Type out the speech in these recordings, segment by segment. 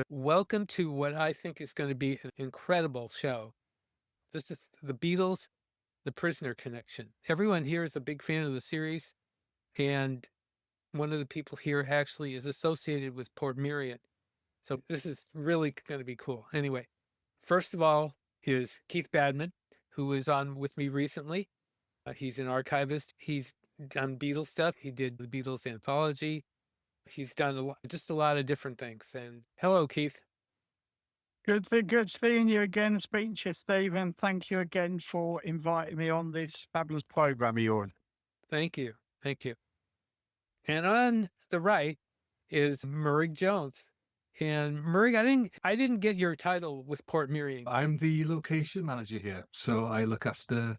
Welcome to what I think is going to be an incredible show. This is the Beatles, The Prisoner Connection. Everyone here is a big fan of the series, and one of the people here actually is associated with Portmeirion. So this is really going to be cool. Anyway, first of all is Keith Badman, who was on with me recently. He's an archivist. He's done Beatles stuff. He did the Beatles anthology. He's done just a lot of different things. And hello, Keith. Good seeing you again, speaking to you, Steve, and thank you again for inviting me on this fabulous program of yours. Thank you. Thank you. And on the right is Meurig Jones. And Meurig, I didn't get your title with Portmeirion. I'm the location manager here, so I look after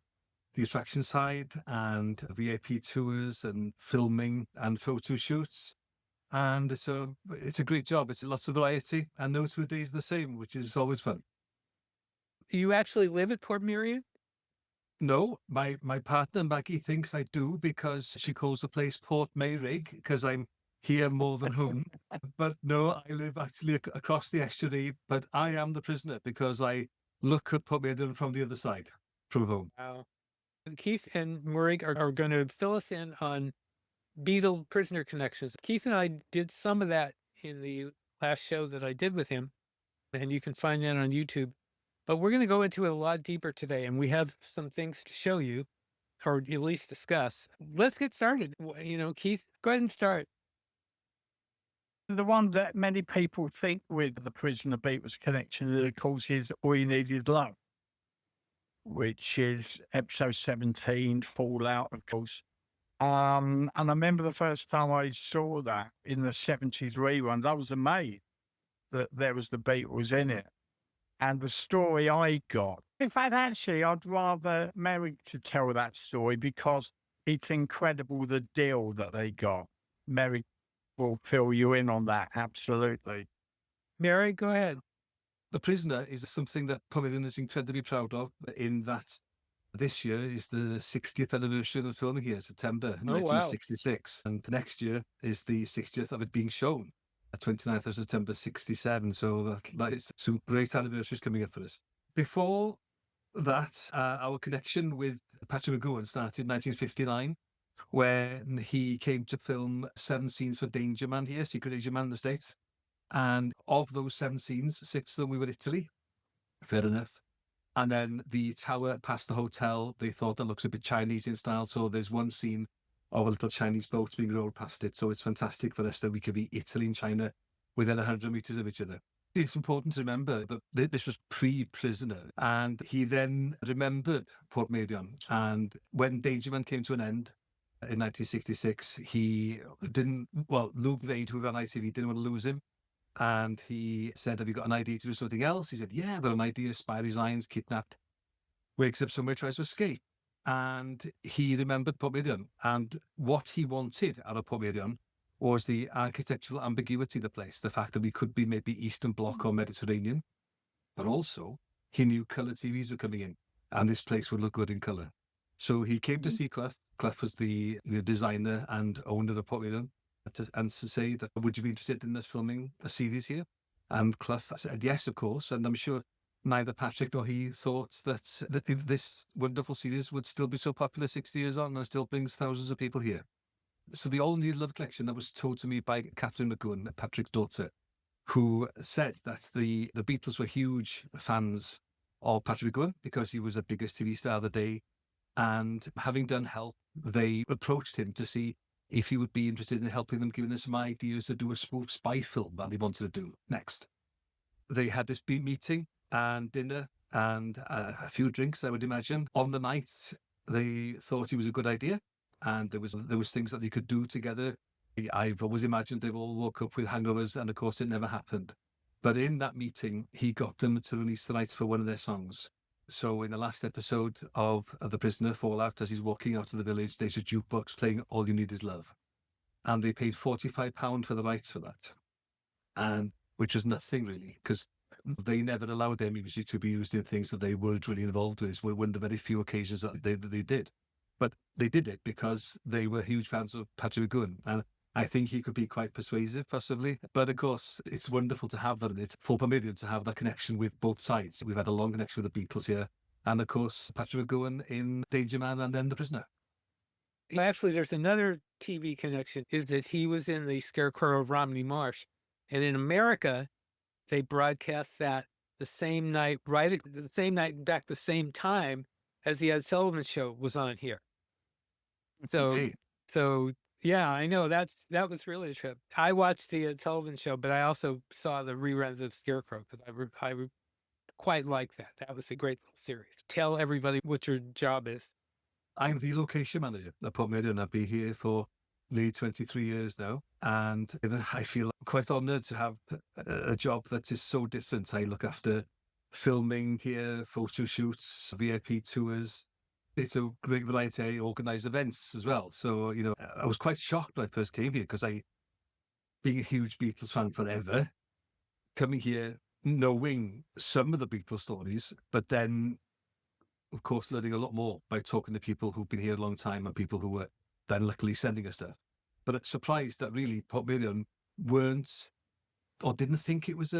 the attraction side and VIP tours and filming and photo shoots. And it's a great job. It's lots of variety, and no 2 days are the same, which is always fun. You actually live at Portmeirion? No, my partner Maggie thinks I do because she calls the place Portmeirion because I'm here more than home. But no, I live actually across the estuary, but I am the prisoner because I look at Portmeirion from the other side, from home. Wow. Keith and Meurig are going to fill us in on Beatle prisoner connections. Keith and I did some of that in the last show that I did with him, and you can find that on YouTube. But we're going to go into it a lot deeper today, and we have some things to show you, or at least discuss. Let's get started. Keith, go ahead and start. The one that many people think with the Prisoner Beatles connection, of course, is All You Need Is Love, which is episode 17, Fallout, of course. And I remember the first time I saw that in the 70s rerun, I was amazed that there was the Beatles in it. And the story I got, in fact, actually, I'd rather Meurig to tell that story because it's incredible the deal that they got. Meurig will fill you in on that, absolutely. Mary, go ahead. The Prisoner is something that Portmeirion is incredibly proud of, in that this year is the 60th anniversary of the filming here, September 1966. And next year is the 60th of it being shown, 29th of September 67. So that is some great anniversaries coming up for us. Before that, our connection with Patrick McGowan started in 1959, when he came to film 7 scenes for Danger Man here, Secret Agent Man in the States. And of those 7 scenes, 6 of them we were Italy. Fair enough. And then the tower past the hotel, they thought that looks a bit Chinese in style. So there's one scene of a little Chinese boat being rolled past it. So it's fantastic for us that we could be Italy and China within 100 meters of each other. It's important to remember that this was pre-Prisoner, and he then remembered Portmeirion. And when Danger Man came to an end in 1966, he didn't, Luke Vade, who ran ITV, didn't want to lose him. And he said, have you got an idea to do something else? He said, yeah, I've got an idea. Spy resigns, kidnapped, wakes up somewhere, tries to escape. And he remembered Portmeirion. And what he wanted out of Portmeirion was the architectural ambiguity of the place, the fact that we could be maybe Eastern Bloc or Mediterranean. But also, he knew colour TVs were coming in, and this place would look good in colour. So he came to see Clough. Clough was the designer and owner of Portmeirion. And to say that, would you be interested in us filming a series here? And Clough said, yes, of course. And I'm sure neither Patrick nor he thought that this wonderful series would still be so popular 60 years on and still brings thousands of people here. So the All New Love collection that was told to me by Catherine McGowan, Patrick's daughter, who said that the Beatles were huge fans of Patrick McGowan because he was the biggest TV star of the day. And having done Help, they approached him to see if he would be interested in helping them, giving them some ideas to do a spy film that they wanted to do next. They had this meeting and dinner and a few drinks, I would imagine. On the night, they thought it was a good idea, and there was things that they could do together. I've always imagined they all woke up with hangovers, and of course it never happened. But in that meeting, he got them to release the rights for one of their songs. So in the last episode of The Prisoner, Fallout, as he's walking out of the village, there's a jukebox playing All You Need Is Love. And they paid £45 for the rights for that. And which was nothing really, because they never allowed their music to be used in things that they weren't really involved with. It was one of the very few occasions that they did. But they did it because they were huge fans of Patrick McGowan. And I think he could be quite persuasive, possibly. But of course, it's wonderful to have that in it, for Portmeirion to have that connection with both sides. We've had a long connection with the Beatles here. And of course, Patrick McGowan in Danger Man and then The Prisoner. Actually, there's another TV connection, is that he was in The Scarecrow of Romney Marsh. And in America, they broadcast that the same night, right at the same night, in fact, the same time as the Ed Sullivan Show was on here. So, Hey, so yeah, I know that was really a trip. I watched the Ed Sullivan Show, but I also saw the reruns of Scarecrow because I quite like that. That was a great little series. Tell everybody what your job is. I'm the location manager at Portmeirion. I've been here for nearly 23 years now. And I feel quite honoured to have a job that is so different. I look after filming here, photo shoots, VIP tours. It's a great variety. I organise events as well. So, I was quite shocked when I first came here because being a huge Beatles fan forever, coming here, knowing some of the Beatles stories, but then, of course, learning a lot more by talking to people who've been here a long time and people who were then luckily sending us stuff. But I'm surprised that really Portmeirion weren't or didn't think it was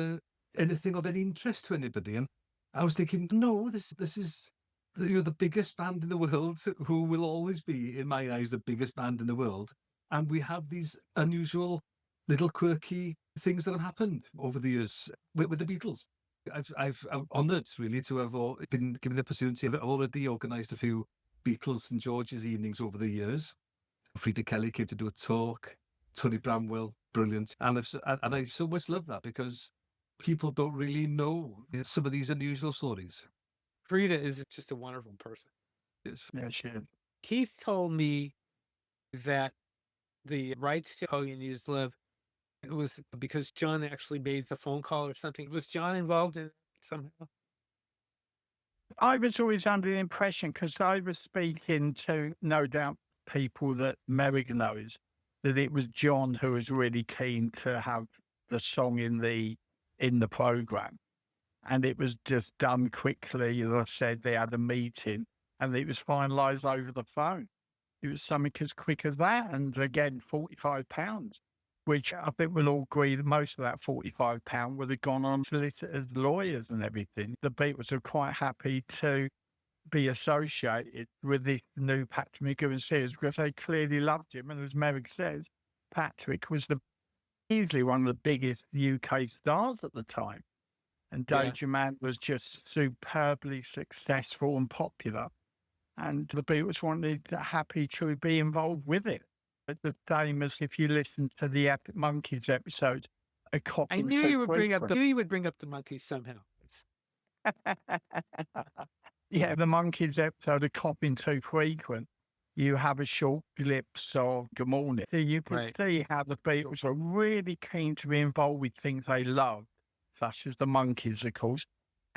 anything of any interest to anybody. And I was thinking, no, this is the biggest band in the world, who will always be, in my eyes, the biggest band in the world. And we have these unusual little quirky things that have happened over the years with the Beatles. I'm honoured really to have been given the opportunity. I've already organised a few Beatles and George's evenings over the years. Frida Kelly came to do a talk. Tony Bramwell, brilliant. And I so much love that because people don't really know some of these unusual stories. Frida is just a wonderful person. Yes. Yeah, she is. Keith told me that the rights to All You Need Is Love, it was because John actually made the phone call or something. Was John involved in it somehow? I was always under the impression, because I was speaking to, no doubt, people that Meurig knows, that it was John who was really keen to have the song in the programme. And it was just done quickly. As I said, they had a meeting and it was finalised over the phone. It was something as quick as that. And again, £45, which I think we'll all agree that most of that £45 would have gone on solicitors, lawyers and everything. The Beatles are quite happy to be associated with this new Patrick McGowan series because they clearly loved him. And as Meurig says, Patrick was easily one of the biggest UK stars at the time. And Danger Man was just superbly successful and popular. And the Beatles wanted happy to be involved with it. But the same as if you listen to the Epic Monkeys episodes, a copy. I knew you would bring up the Monkeys somehow. Yeah, the Monkeys episode, a copying too frequent. You have a short glimpse of Good Morning. So you can see how the Beatles are really keen to be involved with things they love, such as the Monkeys, of course,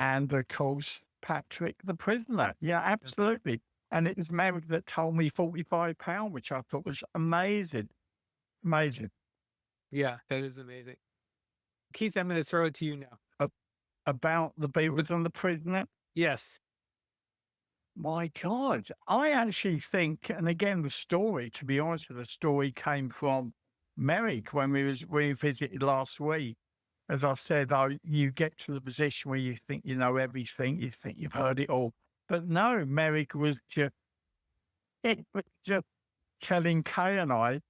and, of course, Patrick the Prisoner. Yeah, absolutely. And it was Meurig that told me £45, which I thought was amazing. Amazing. Yeah, that is amazing. Keith, I'm going to throw it to you now. About the Beatles and the Prisoner? Yes. My God, I actually think, and again, the story, to be honest with you, the story came from Meurig when we visited last week. As I said, you get to the position where you think you know everything, you think you've heard it all. But no, Meurig was just telling Kay and I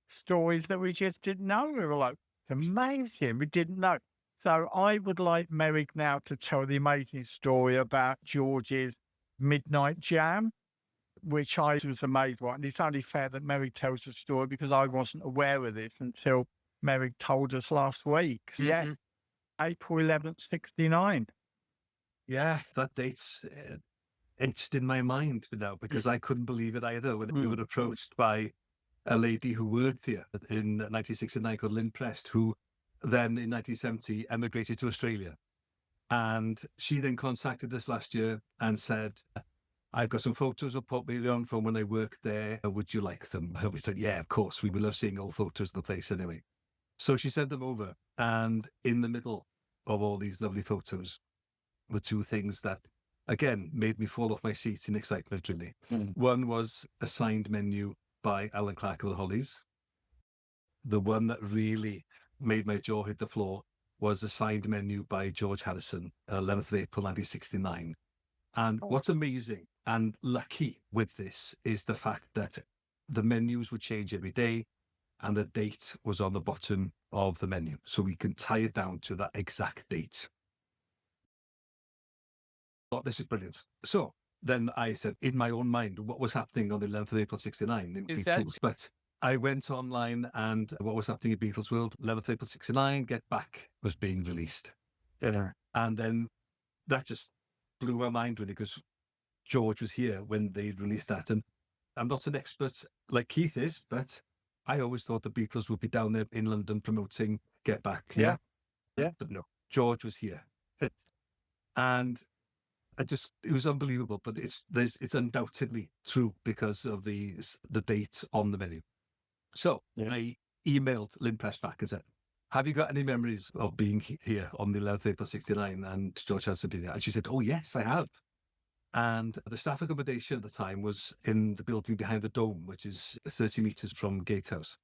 stories that we just didn't know. We were like, it's amazing, we didn't know. So I would like Meurig now to tell the amazing story about George's Midnight Jam, which I was amazed by. And it's only fair that Meurig tells the story because I wasn't aware of this until Meurig told us last week. Mm-hmm. Yeah, April 11th, 69. Yeah, that date's etched in my mind now because I couldn't believe it either when we were approached by a lady who worked here in 1969 called Lynn Prest, who then in 1970 emigrated to Australia. And she then contacted us last year and said, I've got some photos of Portmeirion from when I worked there. Would you like them? We said, yeah, of course. We love seeing old photos of the place anyway. So she sent them over. And in the middle of all these lovely photos were two things that, again, made me fall off my seat in excitement, really. One was a signed menu by Alan Clark of the Hollies. the one that really made my jaw hit the floor was a signed menu by George Harrison, 11th of April, 1969. And what's amazing and lucky with this is the fact that the menus would change every day and the date was on the bottom of the menu. So we can tie it down to that exact date. Oh, this is brilliant. So then I said, in my own mind, what was happening on the 11th of April, 69 in Beatles? But I went online and what was happening in Beatles World, 11th of April, 69, Get Back was being released. Yeah. And then that just blew my mind really, because George was here when they released that. And I'm not an expert like Keith is, but I always thought the Beatles would be down there in London promoting Get Back. Yeah. But no, George was here. And it was unbelievable, but it's undoubtedly true because of the date on the menu. So I emailed Lynn Press back and said, have you got any memories of being here on the 11th of April 69 and George Harrison being there? And she said, oh yes, I have. And the staff accommodation at the time was in the building behind the dome, which is 30 metres from Gatehouse.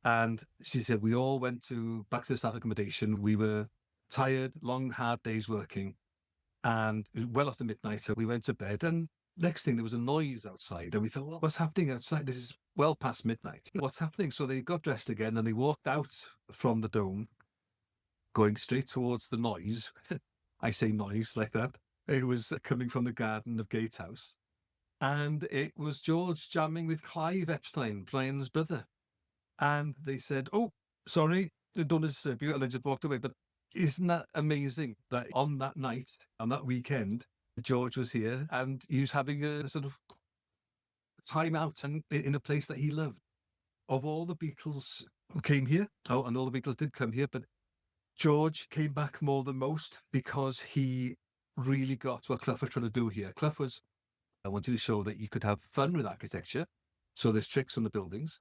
And she said, we all went back to the staff accommodation. We were tired, long, hard days working. And it was well after midnight, so we went to bed. And next thing, there was a noise outside. And we thought, well, what's happening outside? This is well past midnight. What's happening? So they got dressed again and they walked out from the dome, going straight towards the noise. I say noise like that. It was coming from the garden of Gatehouse. And it was George jamming with Clive Epstein, Brian's brother. And they said, oh, sorry, don't disturb you. And they just walked away. But isn't that amazing that on that night, on that weekend, George was here and he was having a sort of time out and in a place that he loved. Of all the Beatles who came here, and all the Beatles did come here, but George came back more than most because he really got what Clough was trying to do here. Clough was, I wanted to show that you could have fun with architecture. So there's tricks on the buildings.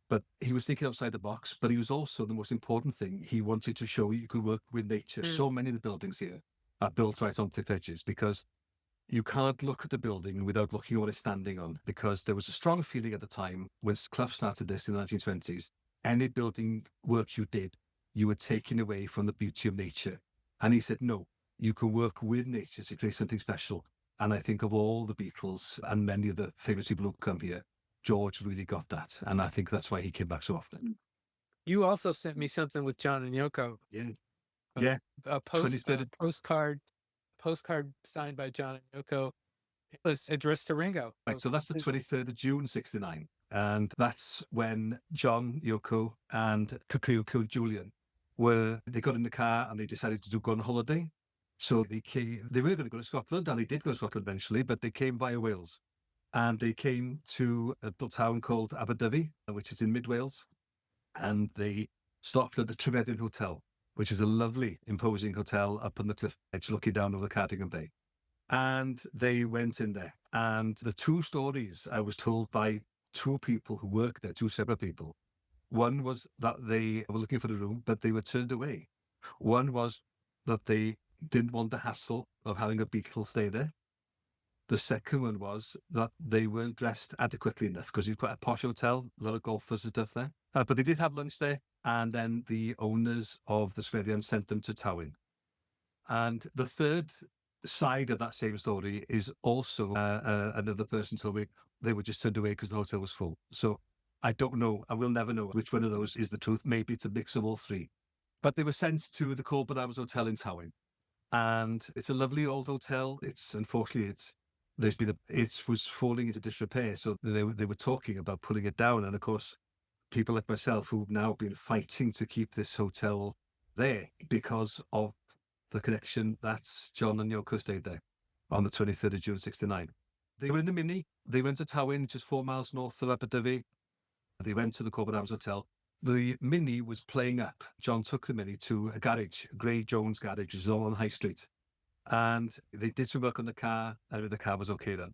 But he was thinking outside the box, but he was also, the most important thing, he wanted to show you could work with nature. So many of the buildings here are built right on cliff edges because you can't look at the building without looking at what it's standing on, because there was a strong feeling at the time when Clough started this in the 1920s, any building work you did, you were taking away from the beauty of nature. And he said, no, you can work with nature to create something special. And I think of all the Beatles and many of the famous people who come here, George really got that. And I think that's why he came back so often. You also sent me something with John and Yoko. Yeah. A postcard signed by John and Yoko. It was addressed to Ringo. Right, so that's the 23rd of June, 69. And that's when John, Yoko, and Kyoko, Julian, they got in the car and they decided to go on holiday. So they were going to go to Scotland, and they did go to Scotland eventually, but they came via Wales. And they came to a little town called Aberdyfi, which is in mid-Wales. And they stopped at the Portmeirion Hotel, which is a lovely, imposing hotel up on the cliff edge, looking down over the Cardigan Bay. And they went in there. And the two stories I was told by two people who worked there, two separate people. One was that they were looking for the room, but they were turned away. One was that they didn't want the hassle of having a Beatle stay there. The second one was that they weren't dressed adequately enough because it's quite a posh hotel, a lot of golfers and stuff there. But they did have lunch there, and then the owners of the Portmeirion sent them to Tywyn. And the third side of that same story is also another person told me they were just turned away because the hotel was full. So I don't know. I will never know which one of those is the truth. Maybe it's a mix of all three. But they were sent to the Corbett Arms Hotel in Tywyn. And it's a lovely old hotel. Unfortunately, it was falling into disrepair. So they were talking about pulling it down. And of course, people like myself who've now been fighting to keep this hotel there because of the connection that John and Yoko stayed there on the 23rd of June, 69. They were in the Mini. They went to Tywyn, just 4 miles north of Aberdyfi. They went to the Corbett Arms Hotel. The Mini was playing up. John took the Mini to a garage, Gray Jones garage, which is all on High Street. And they did some work on the car, and the car was okay then.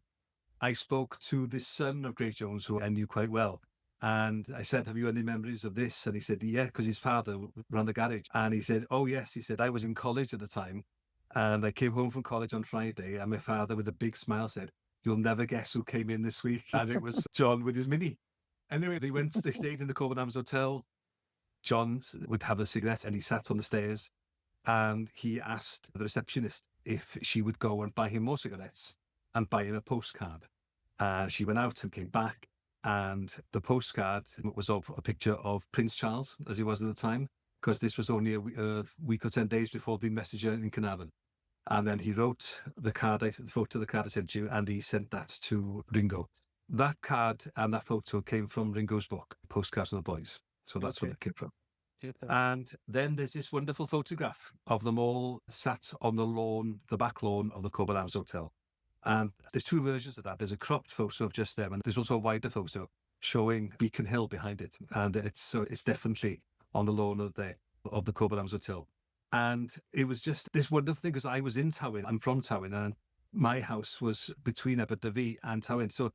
I spoke to the son of Gray Jones, who I knew quite well. And I said, have you any memories of this? And he said, yeah, because his father ran the garage. And he said, oh, yes. He said, I was in college at the time. And I came home from college on Friday. And my father, with a big smile, said, you'll never guess who came in this week. And it was John with his Mini. Anyway, they stayed in the Corbett Arms Hotel. John would have a cigarette and he sat on the stairs and he asked the receptionist if she would go and buy him more cigarettes and buy him a postcard. And she went out and came back, and the postcard was of a picture of Prince Charles, as he was at the time, because this was only a week or 10 days before the messenger in Carnarvon. And then he wrote the photo of the card I sent you, and he sent that to Ringo. That card and that photo came from Ringo's book, Postcards from the Boys. So that's where it came from. And then there's this wonderful photograph of them all sat on the lawn, the back lawn of the Coburn Arms Hotel. And there's two versions of that. There's a cropped photo of just them, and there's also a wider photo showing Beacon Hill behind it. And it's definitely on the lawn of the Coburn Arms Hotel. And it was just this wonderful thing, because I was in Tywyn. I'm from Tywyn, and my house was between Aberdyfi and Tywyn. So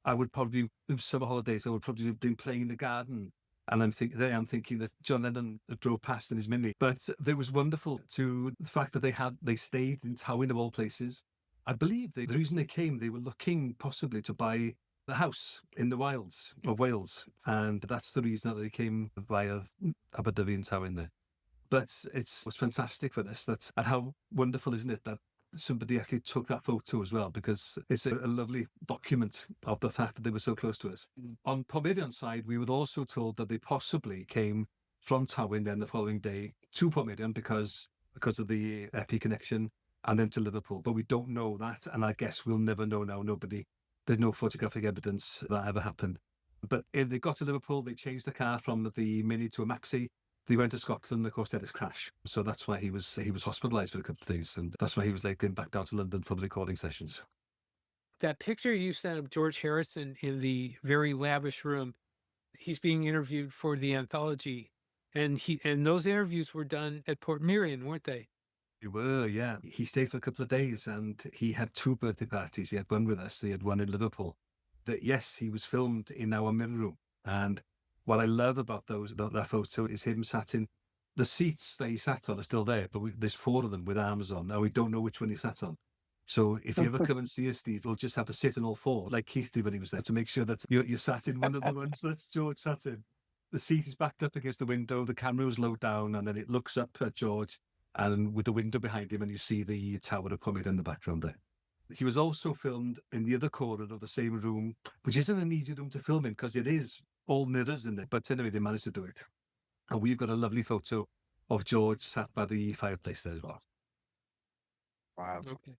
I would probably, in summer holidays, I would probably have been playing in the garden. And I'm thinking that John Lennon drove past in his Mini. But it was wonderful to the fact that they stayed in Tywyn of all places. I believe the reason they came, they were looking possibly to buy the house in the wilds of Wales. And that's the reason that they came via Aberdyfi and Tywyn there. But it was fantastic for this. And how wonderful, isn't it, that somebody actually took that photo as well, because it's a lovely document of the fact that they were so close to us. On Portmeirion's side, we were also told that they possibly came from Tywyn then the following day to Portmeirion because of the EP connection, and then to Liverpool. But we don't know that, and I guess we'll never know now. There's no photographic evidence that ever happened. But if they got to Liverpool, they changed the car from the Mini to a Maxi. They went to Scotland, and of course, they had his crash. So that's why he was hospitalised for a couple of days, and that's why he was late going back down to London for the recording sessions. That picture you sent of George Harrison in the very lavish room, he's being interviewed for the anthology, and those interviews were done at Portmeirion, weren't they? They were, yeah. He stayed for a couple of days, and he had two birthday parties. He had one with us. He had one in Liverpool. Yes, he was filmed in our mirror room, and what I love about that photo is him sat in the seats that he sat on are still there, but there's four of them with arms on. Now we don't know which one he sat on. So if you ever come and see us, Steve, we'll just have to sit on all four, like Keith did when he was there, to make sure that you sat in one of the ones that's George sat in. The seat is backed up against the window, the camera is low down, and then it looks up at George, and with the window behind him, and you see the Tower of Portmeirion in the background there. He was also filmed in the other corner of the same room, which isn't an easy room to film in because it is all mirrors in it. But anyway, they managed to do it. And we've got a lovely photo of George sat by the fireplace there as well. Wow. Okay.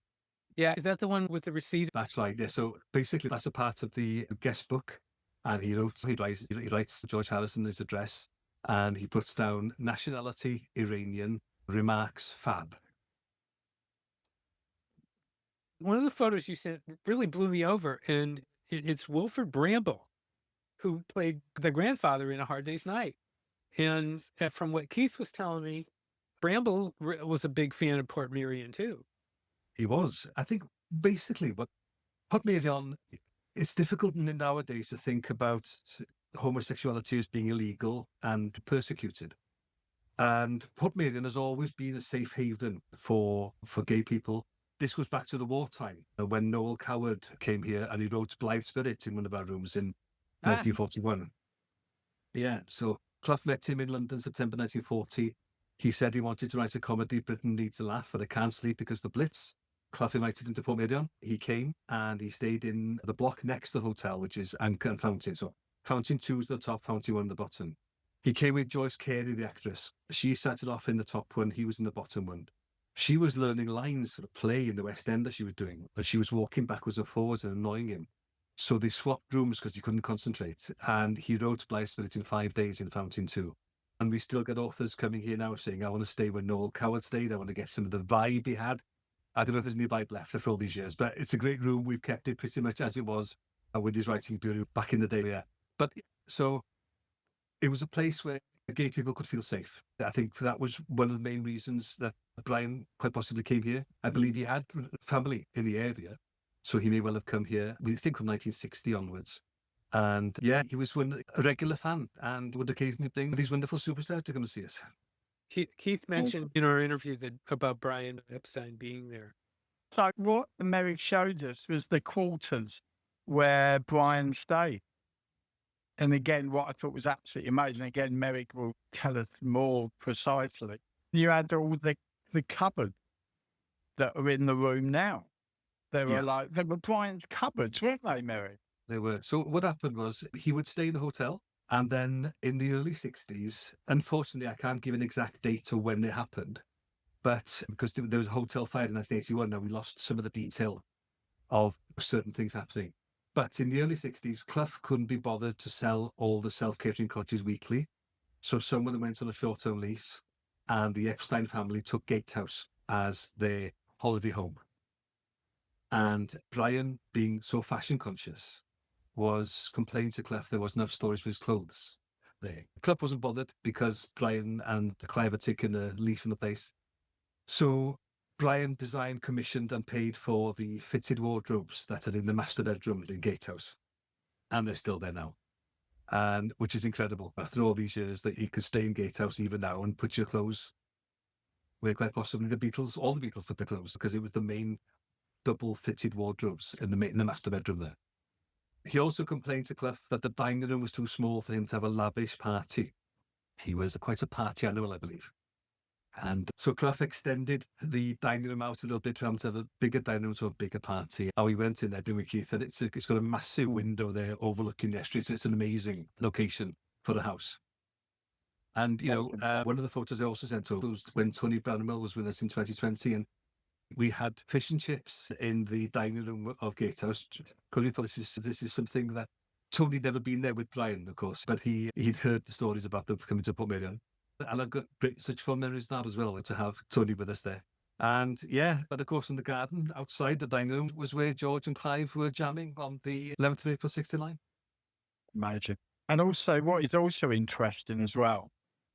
Yeah, is that the one with the receipt? That's right. Yeah. So basically, that's a part of the guest book. And he writes George Harrison his address, and he puts down nationality Iranian, remarks fab. One of the photos you sent really blew me over, and it's Wilford Bramble, who played the grandfather in A Hard Day's Night. And from what Keith was telling me, Bramble was a big fan of Portmeirion too. He was. I think basically what Portmeirion, it's difficult nowadays to think about homosexuality as being illegal and persecuted. And Portmeirion has always been a safe haven for gay people. This goes back to the wartime when Noel Coward came here and he wrote Blithe Spirit in one of our rooms in 1941. Yeah, so Clough met him in London, September 1940. He said he wanted to write a comedy, Britain Needs a Laugh, but I can't sleep because the Blitz. Clough invited him to Portmeirion. He came and he stayed in the block next to the hotel, which is Anchor and Fountain. So Fountain 2 is the top, Fountain 1 the bottom. He came with Joyce Carey, the actress. She started off in the top one. He was in the bottom one. She was learning lines for a play in the West End that she was doing, but she was walking backwards and forwards and annoying him. So they swapped rooms because he couldn't concentrate. And he wrote Blithe Spirit in 5 days in Fountain 2. And we still get authors coming here now saying, I want to stay where Noel Coward stayed. I want to get some of the vibe he had. I don't know if there's any vibe left after all these years, but it's a great room. We've kept it pretty much as it was with his writing bureau back in the day. Yeah. But so it was a place where gay people could feel safe. I think that was one of the main reasons that Brian quite possibly came here. I believe he had family in the area, so he may well have come here, we think from 1960 onwards. And yeah, he was a regular fan and would occasionally bring these wonderful superstars to come and see us. Keith mentioned in our interview about Brian Epstein being there. So what Meurig showed us was the quarters where Brian stayed. And again, what I thought was absolutely amazing, again, Meurig will tell us more precisely. You had all the cupboards that are in the room now. They were Brian's cupboards, weren't they, Meurig? They were. So what happened was he would stay in the hotel, and then in the early 60s, unfortunately, I can't give an exact date of when it happened, but because there was a hotel fire in 1981, and we lost some of the detail of certain things happening. But in the early 60s, Clough couldn't be bothered to sell all the self-catering cottages weekly. So some of them went on a short-term lease, and the Epstein family took Gatehouse as their holiday home. And Brian, being so fashion conscious, was complaining to Clough there wasn't enough storage for his clothes there. Clough wasn't bothered because Brian and Clive had taken a lease on the place. So Brian designed, commissioned and paid for the fitted wardrobes that are in the master bedroom in Gatehouse. And they're still there now. And which is incredible. After all these years that you could stay in Gatehouse even now and put your clothes where quite possibly all the Beatles put their clothes, because it was the main double fitted wardrobes in the master bedroom there. He also complained to Clough that the dining room was too small for him to have a lavish party. He was quite a party animal, I believe. And so Clough extended the dining room out a little bit to have a bigger dining room to a bigger party. Oh, we went in there, didn't we, Keith? And it's got a massive window there overlooking the estuary. It's an amazing location for the house. And, one of the photos I also sent over was when Tony Brownmill was with us in 2020, and we had fish and chips in the dining room of Gatehouse. Because thought this is something that Tony never been there with Brian, of course, but he'd heard the stories about them coming to Portmeirion. And I've got such fond memories now as well to have Tony with us there. And but of course in the garden outside the dining room was where George and Clive were jamming on the 11th of April 69. Imagine. And also what is also interesting as well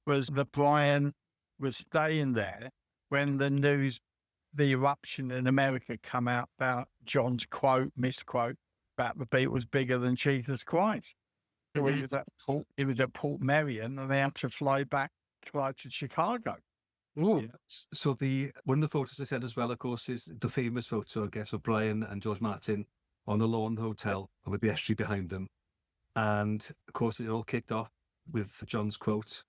was that Brian was staying there when the news, the eruption in America come out about John's misquote, about the Beatles bigger than Jesus Christ. So it was at Portmeirion, and they had to fly to Chicago. Ooh. Yeah. So one of the photos I sent as well, of course, is the famous photo, I guess, of Brian and George Martin on the lawn of the hotel with the estuary behind them. And of course, it all kicked off with John's quote.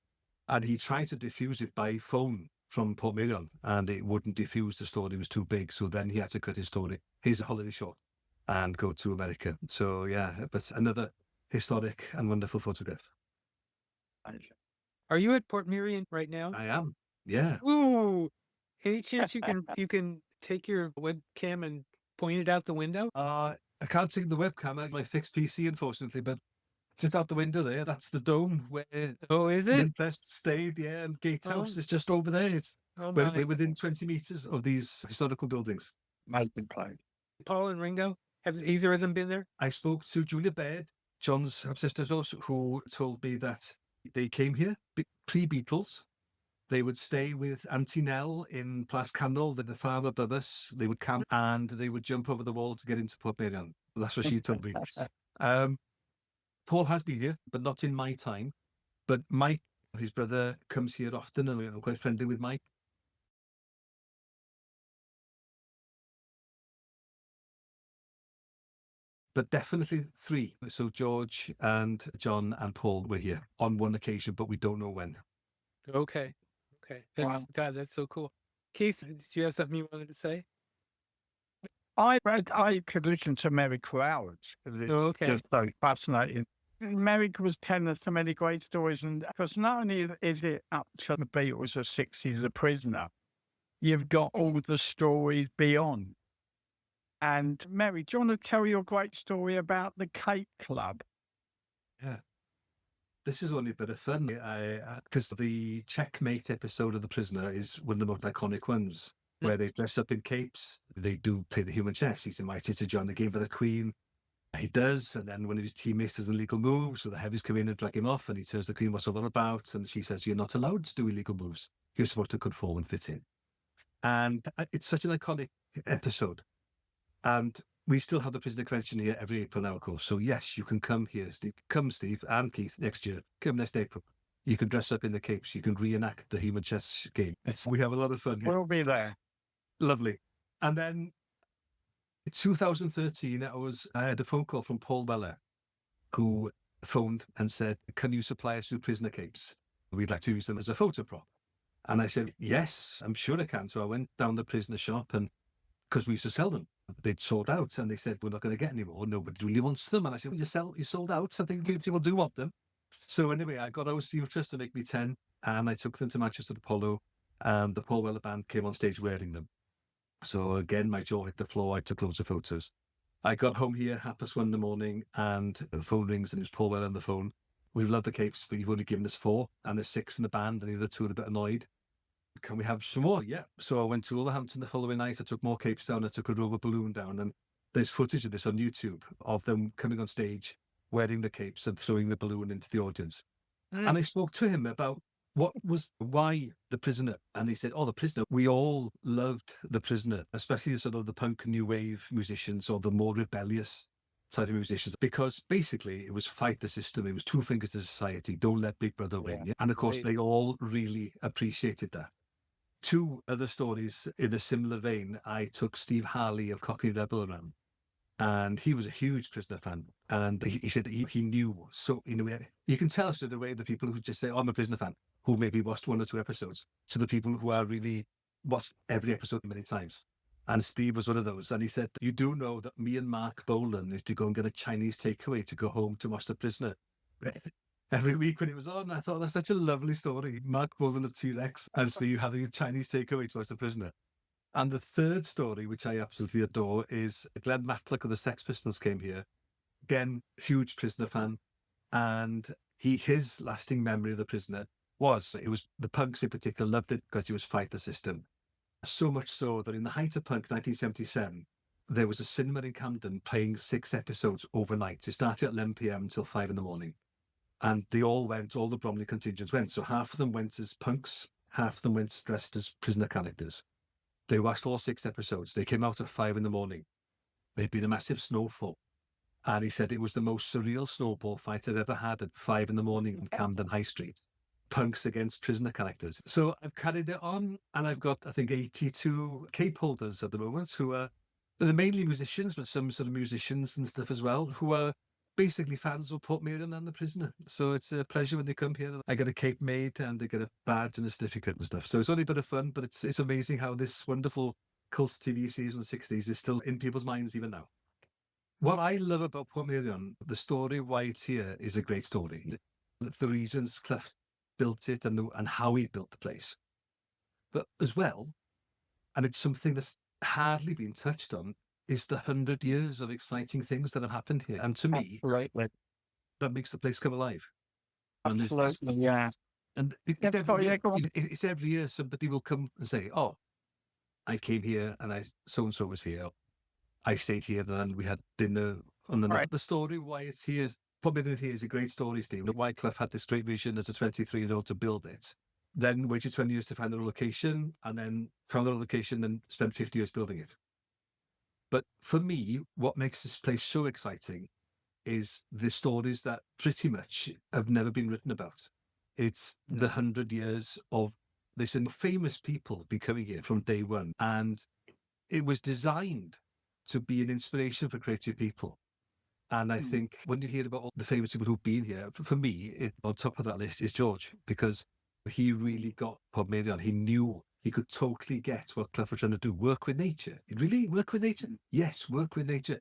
And he tried to diffuse it by phone from Portmeirion, and it wouldn't diffuse. The story was too big. So then he had to cut his holiday short, and go to America. So but another historic and wonderful photograph. Are you at Portmeirion right now? I am. Yeah. Ooh, any chance you can take your webcam and point it out the window? I can't take the webcam. I have my fixed PC, unfortunately, but just out the window there, that's the dome where is it? Linfest stayed, and Gatehouse is just over there. We're within 20 meters of these historical buildings. Paul and Ringo, have either of them been there? I spoke to Julia Baird, John's sisters also, who told me that they came here pre-Beatles. They would stay with Auntie Nell in Plas Canol, the farm above us. They would camp and they would jump over the wall to get into Portmeirion. That's what she told me. Paul has been here, but not in my time. But Mike, his brother, comes here often, and I'm quite friendly with Mike. But definitely three. So George and John and Paul were here on one occasion, but we don't know when. Okay. Wow. God, that's so cool. Keith, did you have something you wanted to say? I could listen to Meurig for hours. It's just so fascinating. Meurig was telling us so many great stories, and because not only is it up to the Beatles or 60s, The Prisoner, you've got all the stories beyond. And Meurig, do you want to tell your great story about the Cape Club? Yeah. This is only a bit of fun, because the Checkmate episode of The Prisoner is one of the most iconic ones, where they dress up in capes. They do play the human chess. He's invited to join the game for the Queen. He does, and then one of his teammates does an illegal move, so the heavies come in and drag him off, and he tells the Queen what's all that about, and she says, "You're not allowed to do illegal moves. You're supposed to conform and fit in." And it's such an iconic episode. And we still have the Prisoner Convention here every April now, of course. So yes, you can come here, Steve. Come, Steve and Keith, next year. Come next April. You can dress up in the capes. You can reenact the human chess game. We have a lot of fun here. We'll be there. Lovely. And then in 2013, I had a phone call from Paul Weller, who phoned and said, "Can you supply us with prisoner capes? We'd like to use them as a photo prop." And I said, "Yes, I'm sure I can." So I went down the prisoner shop, and because we used to sell them, they'd sold out, and they said, "We're not going to get any more. Nobody really wants them." And I said, "Well, you sold out. I think people do want them." So anyway, I got Steve Trust to make me 10, and I took them to Manchester Apollo, and the Paul Weller Band came on stage wearing them. So again, my jaw hit the floor. I took loads of photos. I got home here 1:30 in the morning, and the phone rings, and it was Paul Weller on the phone. "We've loved the capes, but you've only given us 4, and there's 6 in the band, and the other 2 are a bit annoyed. Can we have some more?" Yeah. So I went to Wolverhampton the following night. I took more capes down. I took a Rover balloon down, and there's footage of this on YouTube of them coming on stage, wearing the capes and throwing the balloon into the audience. And I spoke to him about why The Prisoner. And he said, "Oh, The Prisoner, we all loved The Prisoner, especially sort of the punk new wave musicians or the more rebellious side of musicians, because basically it was fight the system. It was 2 fingers to society. Don't let Big Brother win." Yeah. And of course, they all really appreciated that. 2 other stories in a similar vein. I took Steve Harley of Cockney Rebel around, and he was a huge Prisoner fan. And he said that he knew. So, you can tell us the way the people who just say, "Oh, I'm a Prisoner fan," who maybe watched 1 or 2 episodes, to the people who are really watched every episode many times. And Steve was one of those. And he said, "You do know that me and Mark Bolan used to go and get a Chinese takeaway to go home to watch The Prisoner every week when it was on." I thought, that's such a lovely story. Mark Bolan of T-Rex, and so you having a Chinese takeaway to watch The Prisoner. And the third story, which I absolutely adore, is Glenn Matlock of the Sex Pistols came here. Again, huge Prisoner fan. And his lasting memory of The Prisoner was the punks in particular loved it because it was fight the system. So much so that in the height of punk, 1977, there was a cinema in Camden playing 6 episodes overnight. It started at 11 p.m. until 5 in the morning. And they all the Bromley contingents went. So half of them went as punks, half of them went dressed as prisoner characters. They watched all 6 episodes. They came out at 5 in the morning. There'd been a massive snowfall. And he said it was the most surreal snowball fight I've ever had at 5 in the morning on Camden High Street. Punks against prisoner characters. So I've carried it on, and I've got, I think, 82 cape holders at the moment who are, they're mainly musicians, but some sort of musicians and stuff as well, who are basically fans of Portmeirion and The Prisoner. So it's a pleasure when they come here. I get a cape made, and they get a badge and a certificate and stuff. So it's only a bit of fun, but it's amazing how this wonderful cult TV series in the 60s is still in people's minds even now. What I love about Portmeirion, the story of why it's here, is a great story. The reasons Clough built it and how he built the place. But as well, and it's something that's hardly been touched on, is the 100 years of exciting things that have happened here. And to me, that makes the place come alive. Absolutely, yeah. And it's every year somebody will come and say, "Oh, I came here and so-and-so was here. I stayed here and we had dinner on the night." The story why it's here is probably here is a great story, Steve. Why Clough had this great vision as a 23-year-old to build it, then waited 20 years to find the location, and then found the location and spent 50 years building it. But for me, what makes this place so exciting is the stories that pretty much have never been written about. It's the 100 years of this, and famous people becoming here from day one. And it was designed to be an inspiration for creative people. And I think when you hear about all the famous people who've been here, for me, on top of that list is George, because he really got Portmeirion. He knew he could totally get what Clough was trying to do. Work with nature. Really? Work with nature? Yes, work with nature.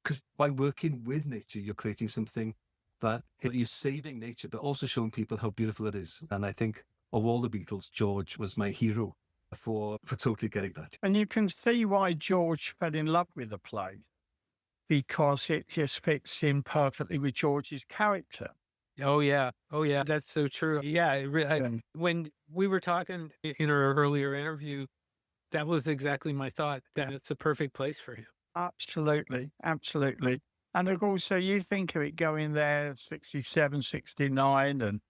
Because by working with nature, you're creating something that you're saving nature, but also showing people how beautiful it is. And I think of all the Beatles, George was my hero for totally getting that. And you can see why George fell in love with the play, because it just fits in perfectly with George's character. Oh, yeah. That's so true. Yeah. When we were talking in our earlier interview, that was exactly my thought. That's the perfect place for him. Absolutely. And also, you think of it going there 67, 69, and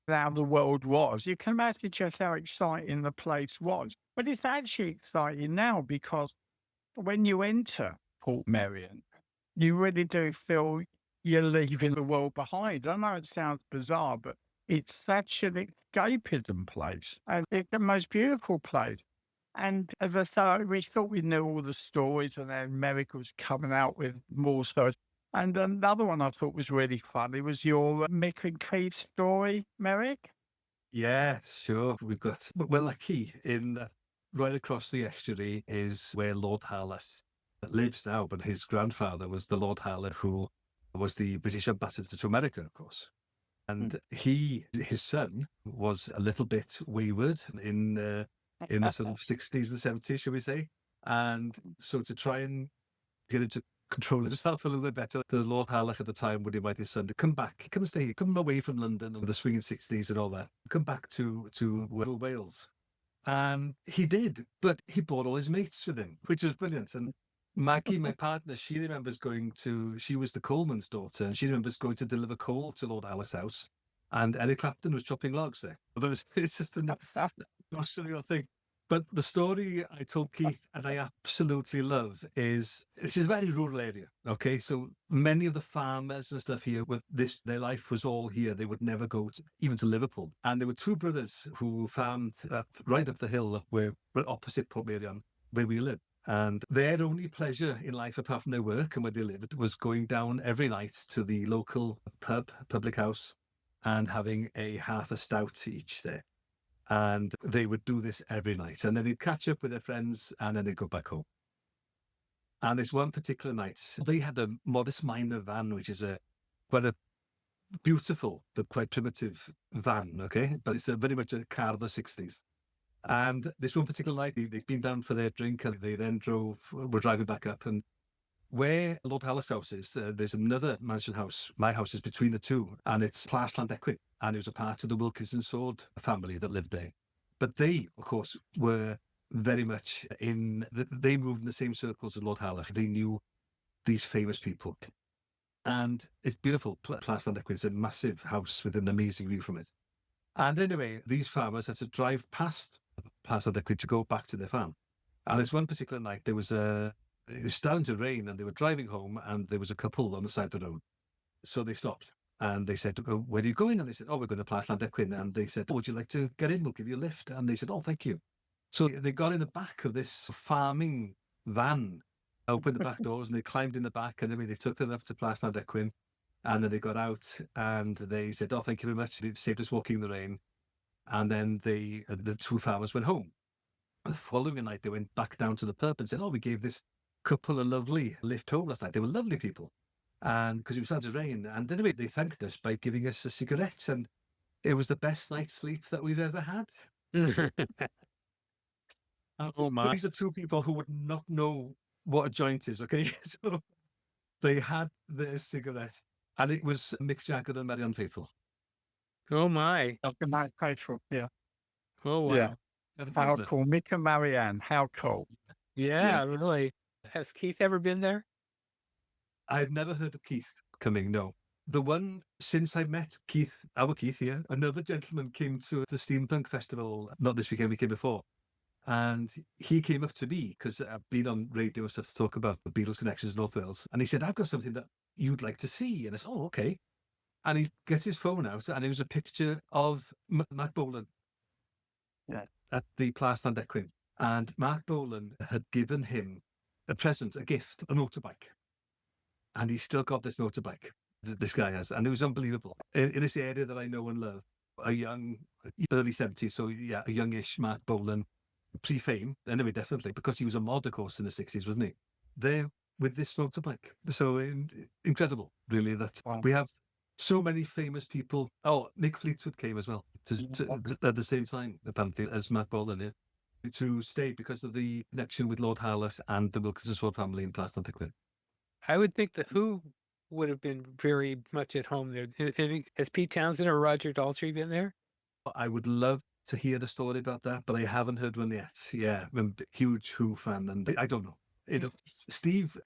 how the world was. You can imagine just how exciting the place was. But it's actually exciting now, because when you enter Portmeirion, you really do feel you're leaving the world behind. I know it sounds bizarre, but it's such an escapism place, and it's the most beautiful place. And we thought we knew all the stories, and then Meurig was coming out with more stories. And another one I thought was really funny was your Mick and Keith story, Meurig. Yeah, sure. We've got, well, a key in that right across the estuary is where Lord Harlett lives now, but his grandfather was the Lord Harlett who was the British ambassador to America, of course. And his son was a little bit wayward in the sort of 60s and 70s, shall we say. And so to try and get him to control himself a little bit better, the Lord Harlech at the time would invite his son to come back, come away from London and the swinging 60s and all that, come back to Wales. And he did, but he brought all his mates with him, which was brilliant. And Maggie, my partner, she was the coalman's daughter, and she remembers going to deliver coal to Lord Harlech's house. And Eric Clapton was chopping logs there. It's just a surreal thing. But the story I told Keith, and I absolutely love, is it's a very rural area. Okay, so many of the farmers and stuff here, their life was all here. They would never go even to Liverpool. And there were two brothers who farmed right up the hill, where opposite Portmeirion, where we live. And their only pleasure in life, apart from their work and where they lived, was going down every night to the local public house, and having half a stout each there. And they would do this every night. And then they'd catch up with their friends and then they'd go back home. And this one particular night, they had a modest minor van, which is quite a beautiful but quite primitive van, okay? But it's very much a car of the 60s. And this one particular night, they'd been down for their drink and they then were driving back up. And where Lord Harlech's house is, there's another mansion house. My house is between the two, and it's Plasland Equin, and it was a part of the Wilkinson Sword family that lived there. But they, of course, were very much they moved in the same circles as Lord Harlech. They knew these famous people. And it's beautiful. Plasland Equin is a massive house with an amazing view from it. And anyway, these farmers had to drive past Plasland Equin to go back to their farm. And this one particular night, it was starting to rain and they were driving home and there was a couple on the side of the road. So they stopped and they said, "Oh, where are you going?" And they said, "Oh, we're going to Plasland Equin." And they said, "Oh, would you like to get in? We'll give you a lift." And they said, "Oh, thank you." So they got in the back of this farming van, opened the back doors and they climbed in the back, and they took them up to Plasland Equin. And then they got out and they said, "Oh, thank you very much. They saved us walking in the rain." And then the two farmers went home. The following night, they went back down to the pub and said, "Oh, we gave this couple a lovely lift home last night. They were lovely people." And because it was starting to rain. And anyway, they thanked us by giving us a cigarette. And it was the best night's sleep that we've ever had. Oh, my. These are two people who would not know what a joint is, okay? So they had their cigarette. And it was Mick Jagger and Marianne Faithfull. Oh, my. Nice Faithfull, yeah. Oh, wow. Yeah. How cool. Mick and Marianne, how cool. Yeah, really. Has Keith ever been there? I've never heard of Keith coming, no. The one, since I met Keith, our Keith here, another gentleman came to the Steampunk Festival, not this weekend, weekend before. And he came up to me, because I've been on radio and stuff to talk about the Beatles connections in North Wales. And he said, "I've got something that you'd like to see." And I said, "Oh, okay." And he gets his phone out, and it was a picture of Mark Bolan at the Plasland Equin. And Mark Bolan had given him a present, a gift, a motorbike. And he's still got this motorbike, this guy has. And it was unbelievable. In this area that I know and love, early 70s, so yeah, a youngish Mark Bolan, pre-fame, anyway, definitely, because he was a mod, of course, in the 60s, wasn't he? There with this motorbike. So incredible, really, that we have so many famous people. Oh, Nick Fleetwood came as well at the same time, apparently, as Mark Bolan here, to stay because of the connection with Lord Harlech and the Wilkinson Sword family in Plasland Equin. I would think the Who would have been very much at home there. Has Pete Townsend or Roger Daltrey been there? I would love to hear the story about that, but I haven't heard one yet. Yeah, I'm a huge Who fan, and I don't know.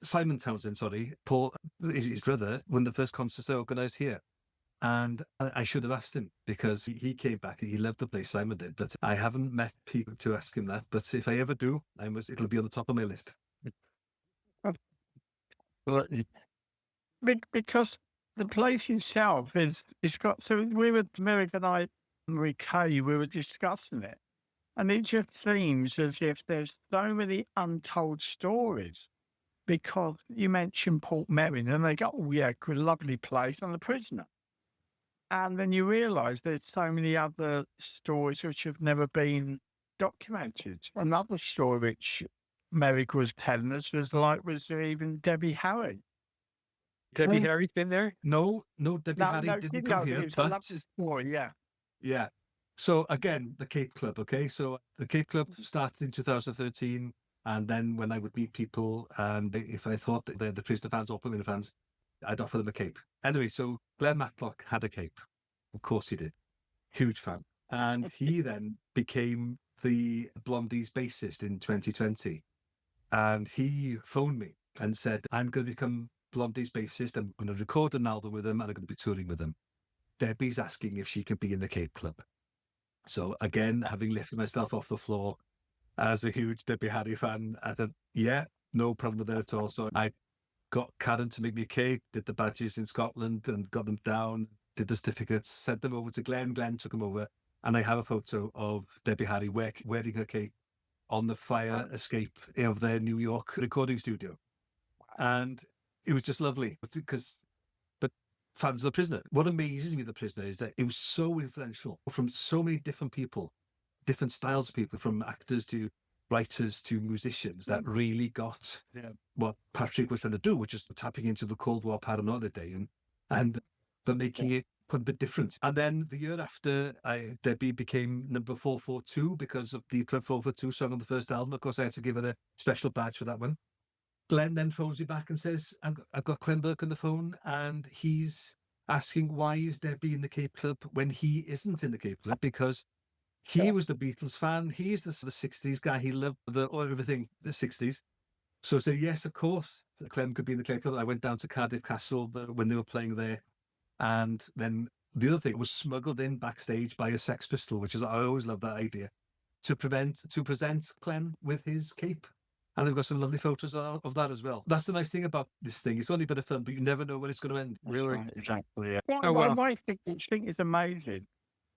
Simon Townsend, Paul, his brother, one of the first concerts I organised here. And I should have asked him, because he came back. He loved the place, Simon did. But I haven't met people to ask him that. But if I ever do, it'll be on the top of my list. Because the place itself it's got, so we were, Meurig and I, Marie Kay, we were discussing it. And it just seems as if there's so many untold stories because you mentioned Portmeirion and they go, oh, yeah, good, lovely place on The Prisoner. And then you realise there's so many other stories which have never been documented. Another story which Meurig was telling us was even Debbie Harry. Debbie Harry's been there? No, Debbie Harry No, didn't come here, it's a but lovely story, yeah. yeah. So again, the Cape Club, okay? So the Cape Club started in 2013, and then when I would meet people, and if I thought that they're the Prisoner fans or Portmeirion fans, I'd offer them a cape. Anyway, so Glenn Matlock had a cape. Of course he did. Huge fan. And he then became the Blondies bassist in 2020. And he phoned me and said, I'm going to become Blondies bassist. I'm going to record an album with them and I'm going to be touring with them. Debbie's asking if she can be in the Cape Club. So again, having lifted myself off the floor as a huge Debbie Harry fan, I thought, yeah, no problem with that at all. So I got Karen to make me a cake, did the badges in Scotland and got them down, did the certificates, sent them over to Glenn. Glenn took them over. And I have a photo of Debbie Harry wearing her cape on the fire escape of their New York recording studio. And it was just lovely but fans of The Prisoner. What amazes me with The Prisoner is that it was so influential from so many different people, different styles of people, from actors to writers to musicians, that really got what Patrick was trying to do, which is tapping into the Cold War paranoia today but making it quite a bit different. And then the year after, Debbie became number 442 because of the 442 song on the first album. Of course, I had to give her a special badge for that one. Glenn then phones me back and says, I've got Glenn Burke on the phone, and he's asking why is Debbie in the Cape Club when he isn't in the Cape Club, because he was the Beatles fan. He's the sort of 60s guy. He loved everything, the 60s. So I said, yes, of course, Clem could be in the Cape Club. I went down to Cardiff Castle when they were playing there. And then the other thing was smuggled in backstage by a Sex Pistol, which is, I always love that idea, to present Clem with his cape. And they've got some lovely photos of that as well. That's the nice thing about this thing. It's only a bit of fun, but you never know when it's going to end. Really? Right, exactly, yeah. Well. I think is amazing,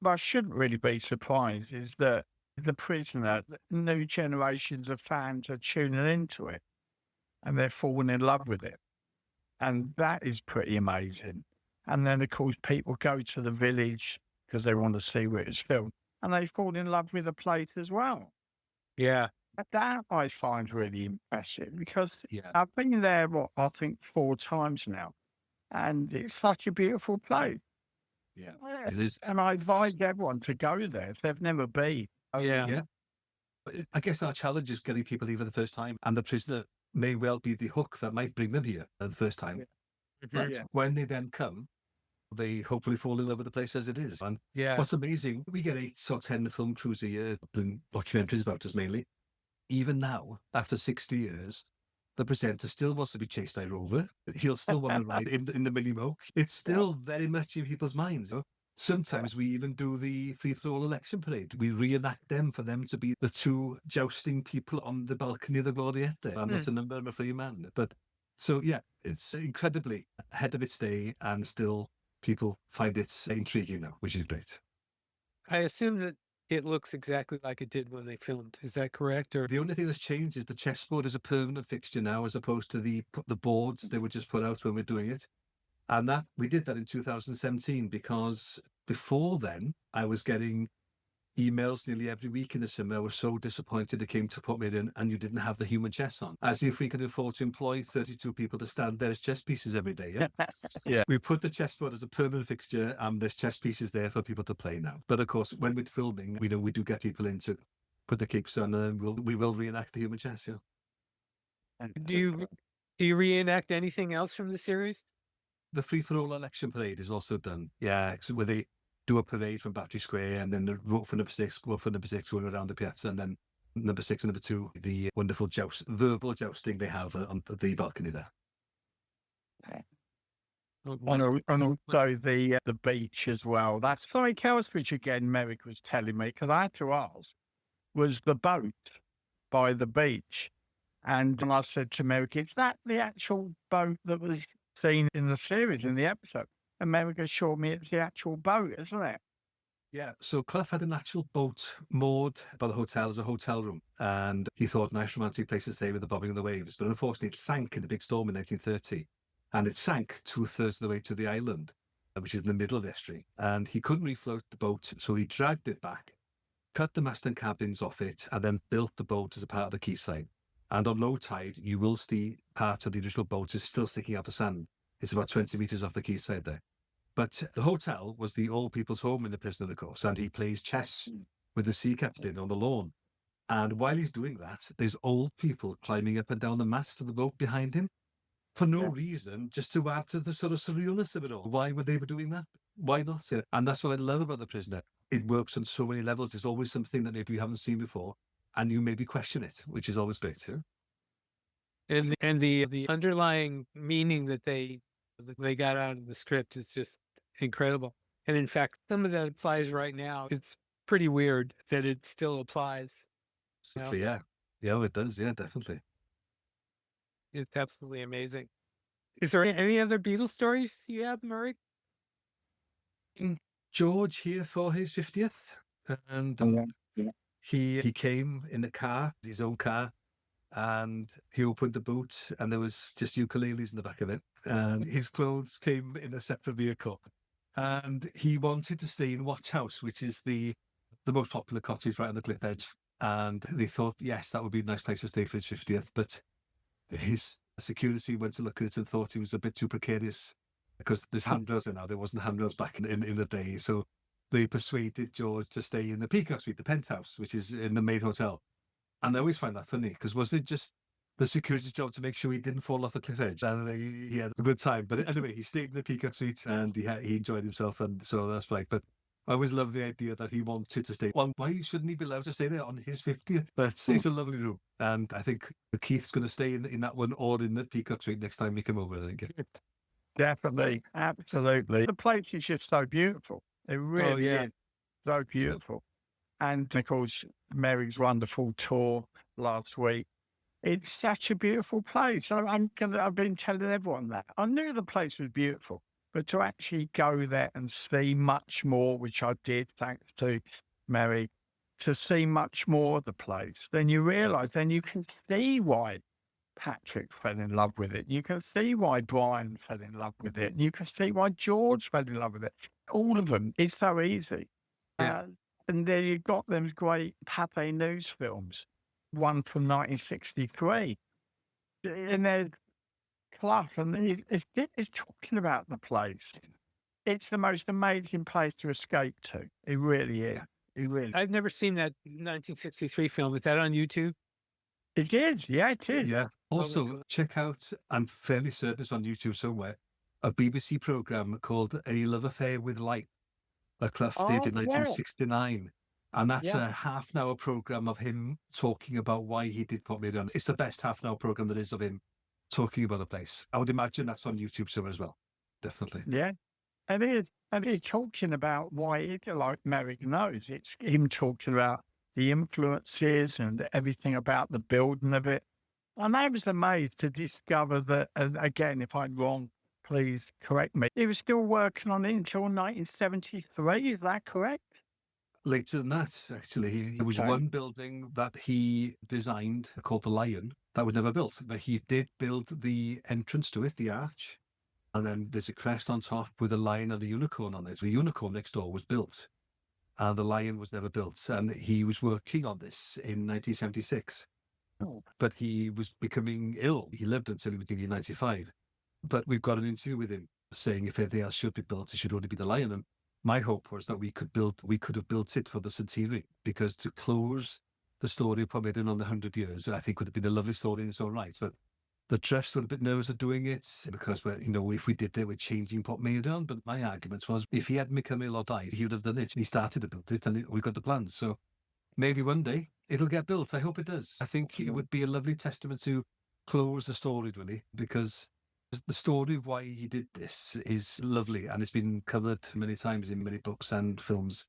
but I shouldn't really be surprised, is that The Prisoner, new generations of fans are tuning into it and they're falling in love with it. And that is pretty amazing. And then, of course, people go to the village because they want to see where it's filmed, and they fall in love with the place as well. Yeah. That I find really impressive, because I've been there, I think 4 times now, and it's such a beautiful place. Yeah, it is. And I advise everyone to go there if they've never been. Yeah. But I guess our challenge is getting people here for the first time, and The Prisoner may well be the hook that might bring them here for the first time. But when they then come, they hopefully fall in love with the place as it is. And what's amazing, we get 8 or 10 film crews a year doing documentaries about us mainly. Even now, after 60 years, the presenter still wants to be chased by Rover. He'll still want to ride in the Mini Moke. It's still very much in people's minds. You know? Sometimes we even do the free-for-all election parade. We reenact them for them to be the 2 jousting people on the balcony of the Glorietta. I'm not a number, I'm a free man. But so, it's incredibly ahead of its day, and still people find it intriguing now, which is great. I assume that it looks exactly like it did when they filmed. Is that correct? Or the only thing that's changed is the chessboard is a permanent fixture now, as opposed to the boards they were just put out when we're doing it. And that we did that in 2017, because before then I was getting emails nearly every week in the summer. I was so disappointed it came to Portmeirion and you didn't have the human chess on, as if we could afford to employ 32 people to stand there as chess pieces every day. We put the chessboard as a permanent fixture, and there's chess pieces there for people to play now. But of course, when we're filming, we do get people in to put the capes on, and we will reenact the human chess. Do you reenact anything else from the series? The free-for-all election parade is also done. Where they do a parade from Battery Square, and then the vote for number 6, go for number 6, going around the piazza, and then number 6 and number 2, the wonderful verbal jousting they have on the balcony there. And also the beach as well. That's something else which, again, Meurig was telling me, because I had to ask, was the boat by the beach. And I said to Meurig, is that the actual boat that was seen in the series, in the episode? And Meurig assured me it's the actual boat, isn't it? Yeah, so Clough had an actual boat moored by the hotel as a hotel room, and he thought nice romantic place to stay with the bobbing of the waves. But unfortunately, it sank in a big storm in 1930, and it sank 2/3 of the way to the island, which is in the middle of the estuary. And he couldn't refloat the boat, so he dragged it back, cut the mast and cabins off it, and then built the boat as a part of the quayside. And on low tide, you will see part of the original boat is still sticking out the sand. It's about 20 meters off the quayside there. But the hotel was the old people's home in the prison, of course, and he plays chess with the sea captain on the lawn. And while he's doing that, there's old people climbing up and down the mast of the boat behind him for no reason, just to add to the sort of surrealness of it all. Why would they be doing that? Why not? And that's what I love about The Prisoner. It works on so many levels. There's always something that maybe you haven't seen before, and you maybe question it, which is always great too. And the underlying meaning that they got out of the script is just incredible. And in fact, some of that applies right now. It's pretty weird that it still applies. So, yeah. Yeah, it does. Yeah, definitely. It's absolutely amazing. Is there any other Beatles stories you have, Meurig? George here for his 50th, and he came in a car, his own car, and he opened the boot, and there was just ukuleles in the back of it, and his clothes came in a separate vehicle, and he wanted to stay in Watch House, which is the most popular cottage right on the cliff edge, and they thought, yes, that would be a nice place to stay for his 50th, but his security went to look at it and thought it was a bit too precarious because there's handrails now. There wasn't handrails back in the day, so they persuaded George to stay in the Peacock Suite, the penthouse, which is in the main hotel. And I always find that funny, because was it just the security's job to make sure he didn't fall off the cliff edge? And he had a good time. But anyway, he stayed in the Peacock Suite and he enjoyed himself. And so that's right. But I always love the idea that he wanted to stay. Well, why shouldn't he be allowed to stay there on his 50th? But it's a lovely room. And I think Keith's going to stay in that one or in the Peacock Suite next time we come over, I think. Definitely. Absolutely. The place is just so beautiful. It really is so beautiful. And of course, Mary's wonderful tour last week. It's such a beautiful place. I've been telling everyone that. I knew the place was beautiful, but to actually go there and see much more, which I did, thanks to Mary, to see much more of the place, then you realise, then you can see why Patrick fell in love with it. You can see why Brian fell in love with it. You can see why George fell in love with it. All of them. It's so easy. Yeah. And there you've got those great Pathé News films, one from 1963. And there's Clough, and it's talking about the place. It's the most amazing place to escape to. It really is. It really is. I've never seen that 1963 film. Is that on YouTube? It is. Yeah, it is. Yeah. Also, check out, I'm fairly certain it's on YouTube somewhere, a BBC programme called A Love Affair with Light that Clough did in 1969. And that's a half-an-hour programme of him talking about why he did Portmeirion. It's the best half-an-hour programme there is of him talking about the place. I would imagine that's on YouTube somewhere as well. Definitely. Yeah. And he's talking about why, like Meurig knows, it's him talking about the influences and everything about the building of it. And I was amazed to discover that, and again, if I'm wrong, please correct me. He was still working on it until 1973, is that correct? Later than that, actually, there was one building that he designed called the Lion that was never built, but he did build the entrance to it, the arch, and then there's a crest on top with a lion and the unicorn on it. The unicorn next door was built, and the lion was never built, and he was working on this in 1976. But he was becoming ill. He lived until he was nearly 95. But we've got an interview with him saying if anything else should be built, it should only be the lion. And my hope was that we could have built it for the centenary, because to close the story of Portmeirion on the 100 years, I think would have been a lovely story in its own right. But the trust were a bit nervous of doing it because if we did it, we're changing Portmeirion. But my argument was, if he hadn't become ill or died, he would have done it. And he started to build it, and we got the plans. So maybe one day it'll get built. I hope it does. I think it would be a lovely testament to close the story, really, because the story of why he did this is lovely, and it's been covered many times in many books and films.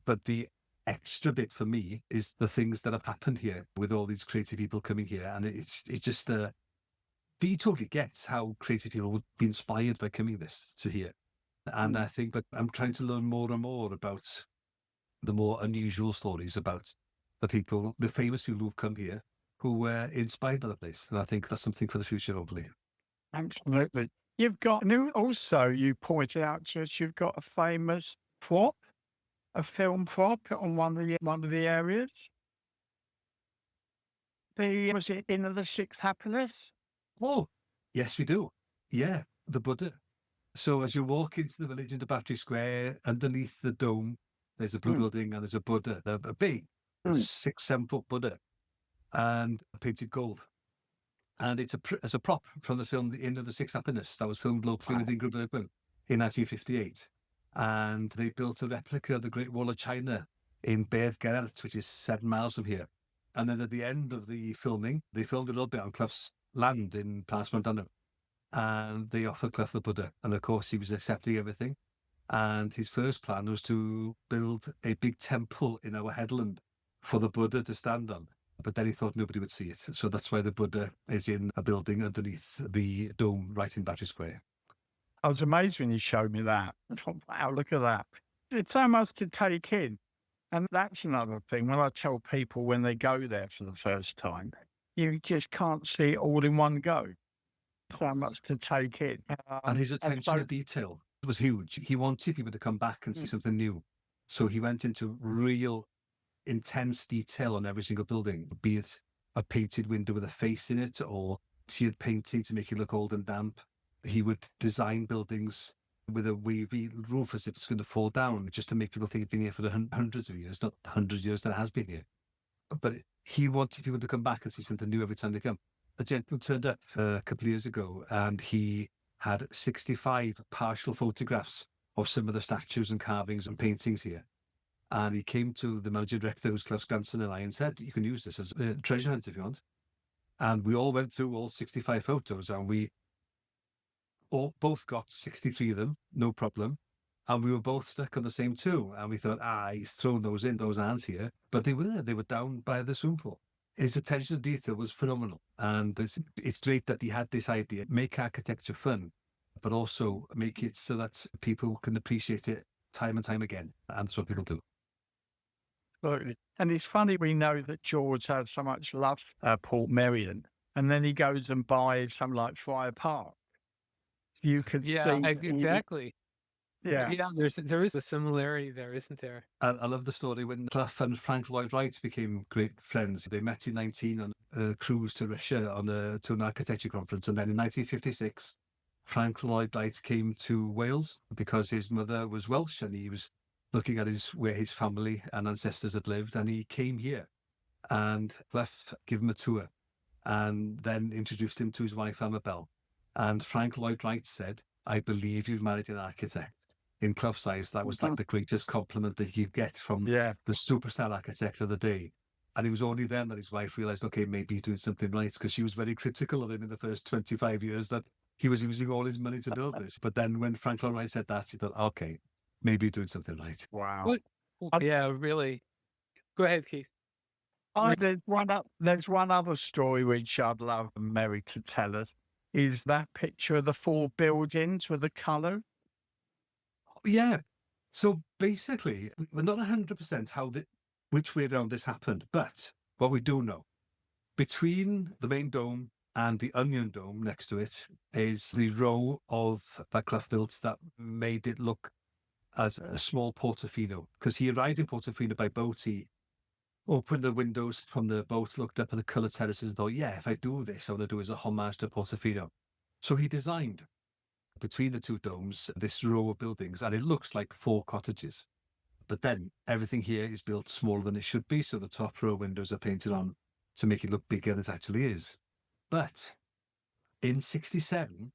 But the extra bit for me is the things that have happened here with all these creative people coming here, and it's just but you totally get how creative people would be inspired by coming to here. And I think, but I'm trying to learn more and more about the more unusual stories about the people, the famous people who've come here, who were inspired by the place. And I think that's something for the future, hopefully. Absolutely. You've got, also you pointed out to us, you've got a famous prop, a film prop on one of the areas. Was it Inn of the Sixth Happiness? Oh, yes, we do. Yeah, the Buddha. So as you walk into the village into Battery Square, underneath the dome, there's a blue building and there's a Buddha, a big 6-7 foot Buddha, and painted gold. And it's a prop from the film The Inn of the Sixth Happiness that was filmed locally with Ingrid Bergman in 1958. And they built a replica of the Great Wall of China in Beth Gerert, which is 7 miles from here. And then at the end of the filming, they filmed a little bit on Clough's land in Plas Montano. And they offered Clough the Buddha. And of course, he was accepting everything. And his first plan was to build a big temple in our headland for the Buddha to stand on. But then he thought nobody would see it. So that's why the Buddha is in a building underneath the dome right in Battery Square. I was amazed when you showed me that. I thought, wow, look at that. It's so much to take in. And that's another thing. When I tell people when they go there for the first time, you just can't see it all in one go. So much to take in. And his attention to detail was huge. He wanted people to come back and see something new. So he went into real intense detail on every single building, be it a painted window with a face in it or tiered painting to make it look old and damp. He would design buildings with a wavy roof as if it's going to fall down, just to make people think it's been here for hundreds of years, not the 100 years that it has been here. But he wanted people to come back and see something new every time they come. A gentleman turned up a couple of years ago and he had 65 partial photographs of some of the statues and carvings and paintings here. And he came to the managing director, who's Clough's grandson, and I, and said, you can use this as a treasure hunt if you want. And we all went through all 65 photos and we both got 63 of them, no problem. And we were both stuck on the same 2. And we thought, he's thrown those in, those aren't here. But they were down by the swimming pool. His attention to detail was phenomenal. And it's great that he had this idea, make architecture fun, but also make it so that people can appreciate it time and time again. And that's what people do. Absolutely. And it's funny, we know that George has so much love for Portmeirion, and then he goes and buys something like Friar Park. You could see. Exactly. Yeah. There is a similarity there, isn't there? I love the story when Clough and Frank Lloyd Wright became great friends. They met in 19 on a cruise to Russia to an architecture conference. And then in 1956, Frank Lloyd Wright came to Wales because his mother was Welsh and he was looking at where his family and ancestors had lived. And he came here and Clough gave him a tour and then introduced him to his wife, Amabel. And Frank Lloyd Wright said, I believe you've married an architect. In Clough's eyes, that was like the greatest compliment that he'd get from the superstar architect of the day. And it was only then that his wife realised, okay, maybe he's doing something right, because she was very critical of him in the first 25 years that he was using all his money to build this. But then when Frank Lloyd Wright said that, she thought, okay, maybe you're doing something right. Wow. Yeah, really. Go ahead, Keith. There's one other story which I'd love Mary to tell us, is that picture of the 4 buildings with the colour. Yeah. So basically, we're not 100% which way around this happened, but what we do know, between the main dome and the onion dome next to it is the row of that Clough built that made it look as a small Portofino. Because he arrived in Portofino by boat, he opened the windows from the boat, looked up at the coloured terraces and thought, yeah, if I do this, I want to do it as a homage to Portofino. So he designed between the 2 domes this row of buildings, and it looks like 4 cottages. But then everything here is built smaller than it should be, so the top row windows are painted on to make it look bigger than it actually is. But in 67,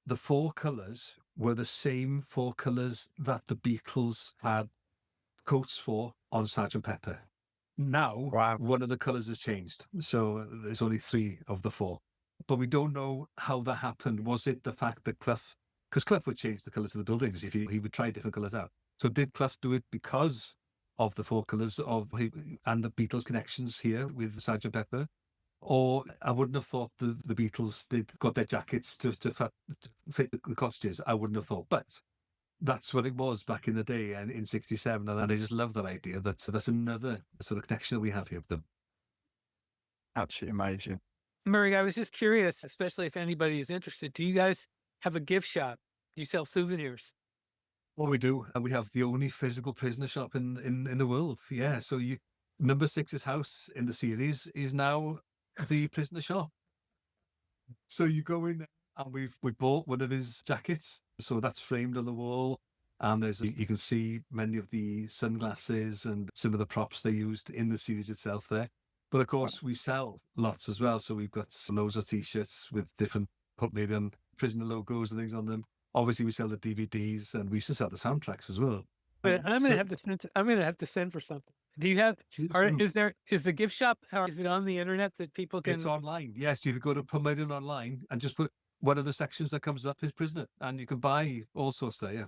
the 4 colours were the same 4 colours that the Beatles had coats for on Sgt. Pepper. Now, one of the colours has changed, so there's only 3 of the 4. But we don't know how that happened. Was it the fact that Clough, because Clough would change the colours of the buildings if he would try different colours out. So did Clough do it because of the 4 colours and the Beatles connections here with Sgt. Pepper? Or I wouldn't have thought the Beatles got their jackets to fit the cottages. I wouldn't have thought. But that's what it was back in the day and in 67. And I just love that idea. That's another sort of connection that we have here with them. Absolutely amazing. Meurig, I was just curious, especially if anybody is interested, do you guys have a gift shop? Do you sell souvenirs? Well, we do. And we have the only physical prisoner shop in the world. Yeah. So number 6's house in the series is now the prisoner shop. So you go in and we bought one of his jackets. So that's framed on the wall. And you can see many of the sunglasses and some of the props they used in the series itself there. But of course, we sell lots as well. So we've got loads of T-shirts with different Portmeirion prisoner logos and things on them. Obviously, we sell the DVDs, and we used to sell the soundtracks as well. But I'm gonna have to send for something. Do you have? Is the gift shop? Or is it on the internet that people can? It's online. Yes, you can go to Portmeirion online and just put one of the sections that comes up is prisoner, and you can buy all sorts there. Yeah.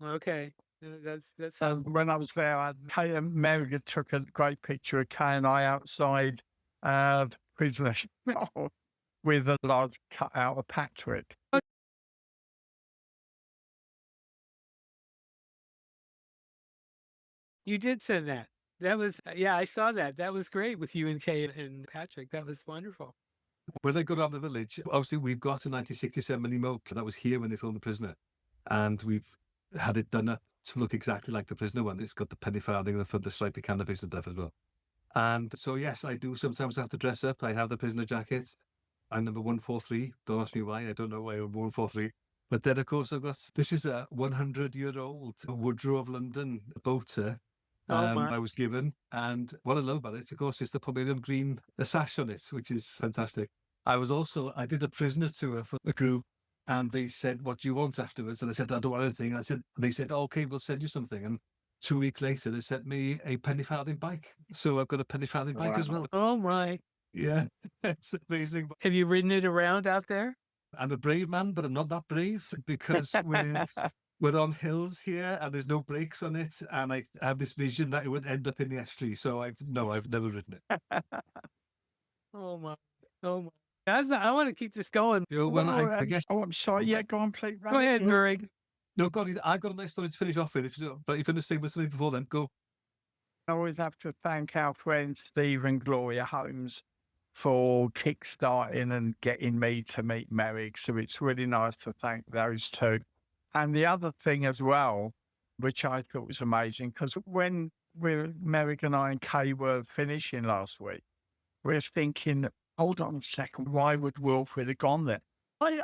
Okay, that's when I was there, Kay and Meurig took a great picture of Kay and I outside the prisoner shop with a large cutout of Patrick. You did send that. That was, yeah, I saw that. That was great with you and Kay and Patrick. That was wonderful. When they go around the village, obviously we've got a 1967 Mini Moke that was here when they filmed The Prisoner. And we've had it done up to look exactly like the Prisoner one. It's got the penny farthing in the front, the stripy canopies and stuff as well. And so, yes, I do sometimes have to dress up. I have the prisoner jacket. I'm number 143. Don't ask me why. I don't know why I'm 143. But then, of course, this is a 100-year-old Woodrow of London boater I was given. And what I love about it, of course, is the Portmeirion green sash on it, which is fantastic. I did a prisoner tour for the group, and they said, "What do you want afterwards?" And I said, "I don't want anything." And they said, "Okay, we'll send you something." And 2 weeks later, they sent me a penny farthing bike. So I've got a penny farthing bike as well. Oh my! Yeah, it's amazing. Have you ridden it around out there? I'm a brave man, but I'm not that brave because we're on hills here and there's no brakes on it. And I have this vision that it would end up in the estuary. So I've never ridden it. Oh my. I want to keep this going. I guess. Oh, I'm sorry. Yeah, go on, please. Go ahead, Meurig. No, I've got a nice story to finish off with. But if you're going to say what's something before then, go. I always have to thank our friends Steve and Gloria Holmes for kickstarting and getting me to meet Meurig. So it's really nice to thank those two. And the other thing as well, which I thought was amazing, because when Meurig and I and Kay were finishing last week, we were thinking, hold on a second, why would Wilfred have gone there?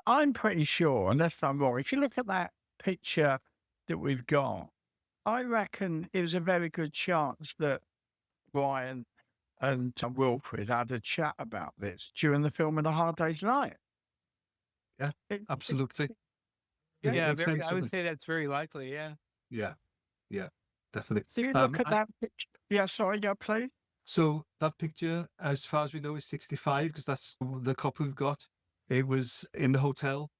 I'm pretty sure, unless I'm wrong, if you look at that picture that we've got, I reckon it was a very good chance that Brian and Wilfred had a chat about this during the film of A Hard Day's Night. Yeah, absolutely. Yeah, I would say that's very likely. Yeah. Yeah, definitely. Do you look at that picture? Yeah, sorry, yeah, please. So that picture, as far as we know, is 65 because that's the copy we've got. It was in the hotel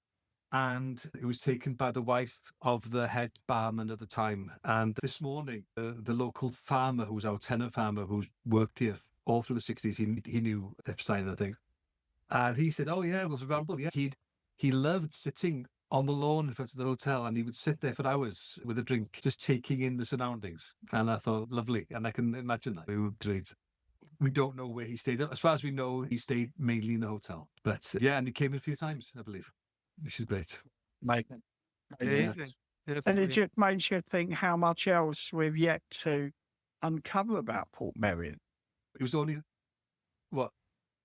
and it was taken by the wife of the head barman at the time. And this morning, the local farmer, who's our tenant farmer, who's worked here all through the 60s, he knew Epstein, I think. And he said, "Oh yeah, it was a ramble." Yeah, he loved sitting on the lawn in front of the hotel, and he would sit there for hours with a drink, just taking in the surroundings. And I thought, lovely. And I can imagine that. It would be great. We don't know where he stayed. As far as we know, he stayed mainly in the hotel. But yeah, and he came in a few times, I believe, which is great. Amazing. Yeah. And it just makes you think how much else we've yet to uncover about Portmeirion. It was only,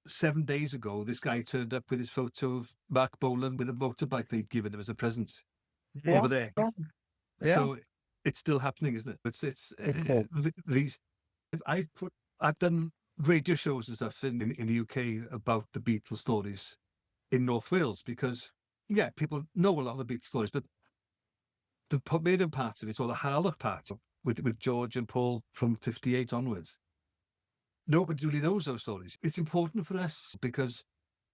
7 days ago, this guy turned up with his photo of Mark Bolan with a motorbike they'd given him as a present over there. Yeah. So it's still happening, isn't it? I've done radio shows and stuff in the UK about the Beatles stories in North Wales because, yeah, people know a lot of the Beatles stories, but the Portmeirion part of it, or the Harlock part with George and Paul from 58 onwards, nobody really knows those stories. It's important for us because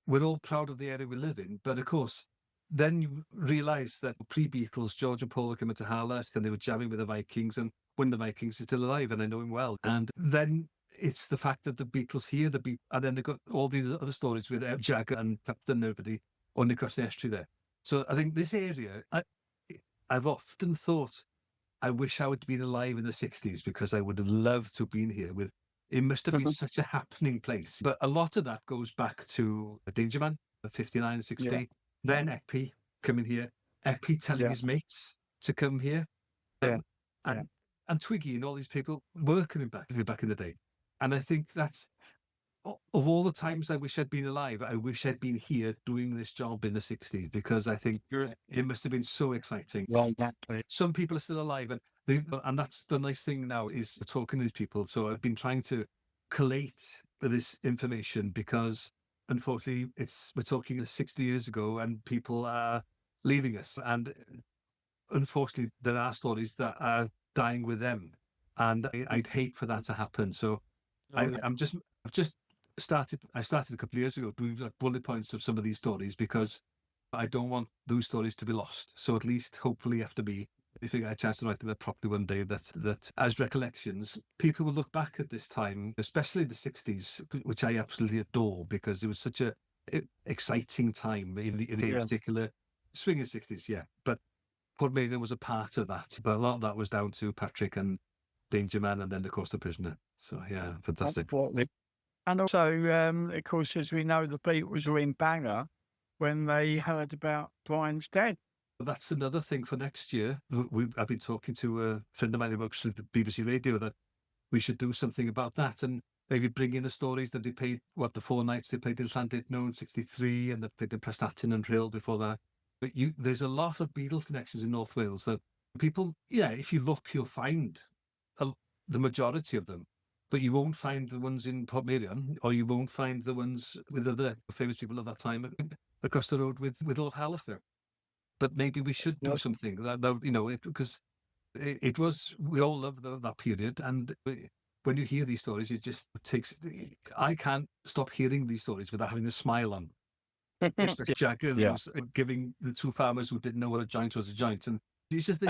we're all proud of the area we live in. But of course, then you realise that pre-Beatles, George and Paul were coming to Harlock and they were jamming with the Vikings, and when the Vikings are still alive and I know him well. And then it's the fact that the Beatles here, and then they've got all these other stories with Jagger and Clapton and everybody only across the estuary there. So I think this area, I've often thought, I wish I would have been alive in the 60s because I would have loved to have been here with, it must have been such a happening place. But a lot of that goes back to Danger Man, 59, 68. Then Epi coming here, Epi telling his mates to come here. And Twiggy and all these people were coming back in the day. And I think that's, of all the times I wish I'd been alive, I wish I'd been here doing this job in the 60s because I think it must have been so exciting. Well, exactly. Some people are still alive, and that's the nice thing now is talking to these people. So I've been trying to collate this information because unfortunately we're talking 60 years ago and people are leaving us. And unfortunately there are stories that are dying with them. And I'd hate for that to happen. So I started a couple of years ago doing like bullet points of some of these stories because I don't want those stories to be lost. So at least hopefully after me, if I get a chance to write them properly one day, that as recollections, people will look back at this time, especially the 60s, which I absolutely adore because it was such a exciting time in the particular swinging 60s, But Portmeirion was a part of that. But a lot of that was down to Patrick and Danger Man and then, of course, The Prisoner. So, yeah, fantastic. And also, of course, as we know, the Beatles were in Bangor when they heard about Brian's death. That's another thing for next year. I've been talking to a friend of mine who works with the BBC Radio that we should do something about that and maybe bring in the stories that they played, the 4 nights they played in Llandudno in 63 and they played in Prestatyn and Rhyl before that. But there's a lot of Beatles connections in North Wales that people, if you look, you'll find the majority of them. But you won't find the ones in Portmeirion, or you won't find the ones with other famous people of that time across the road with Lord Halifax. But maybe we should do something because it was, we all love that period. And when you hear these stories, I can't stop hearing these stories without having a smile on. It's Jagger was giving the 2 farmers who didn't know what a joint was a joint. And it's just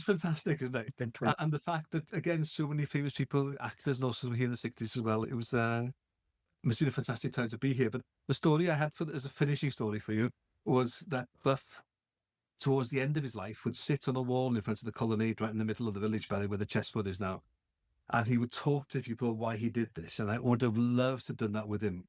fantastic, isn't it? And the fact that, again, so many famous people, actors, and also here in the 60s as well, it was must have been a fantastic time to be here. But the story I had as a finishing story for you was that Clough, towards the end of his life, would sit on a wall in front of the colonnade right in the middle of the village, by where the chessboard is now. And he would talk to people why he did this. And I would have loved to have done that with him.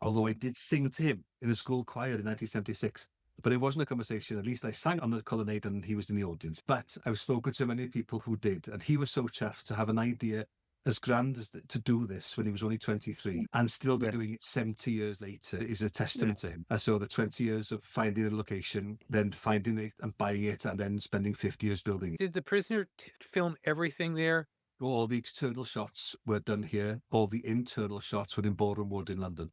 Although I did sing to him in the school choir in 1976. But it wasn't a conversation. At least I sang on the colonnade and he was in the audience. But I've spoken to many people who did. And he was so chuffed to have an idea as grand as to do this when he was only 23 and still be doing it 70 years later is a testament to him. And so the 20 years of finding the location, then finding it and buying it, and then spending 50 years building it. Did The Prisoner film everything there? All the external shots were done here. All the internal shots were in Boreham Wood in London.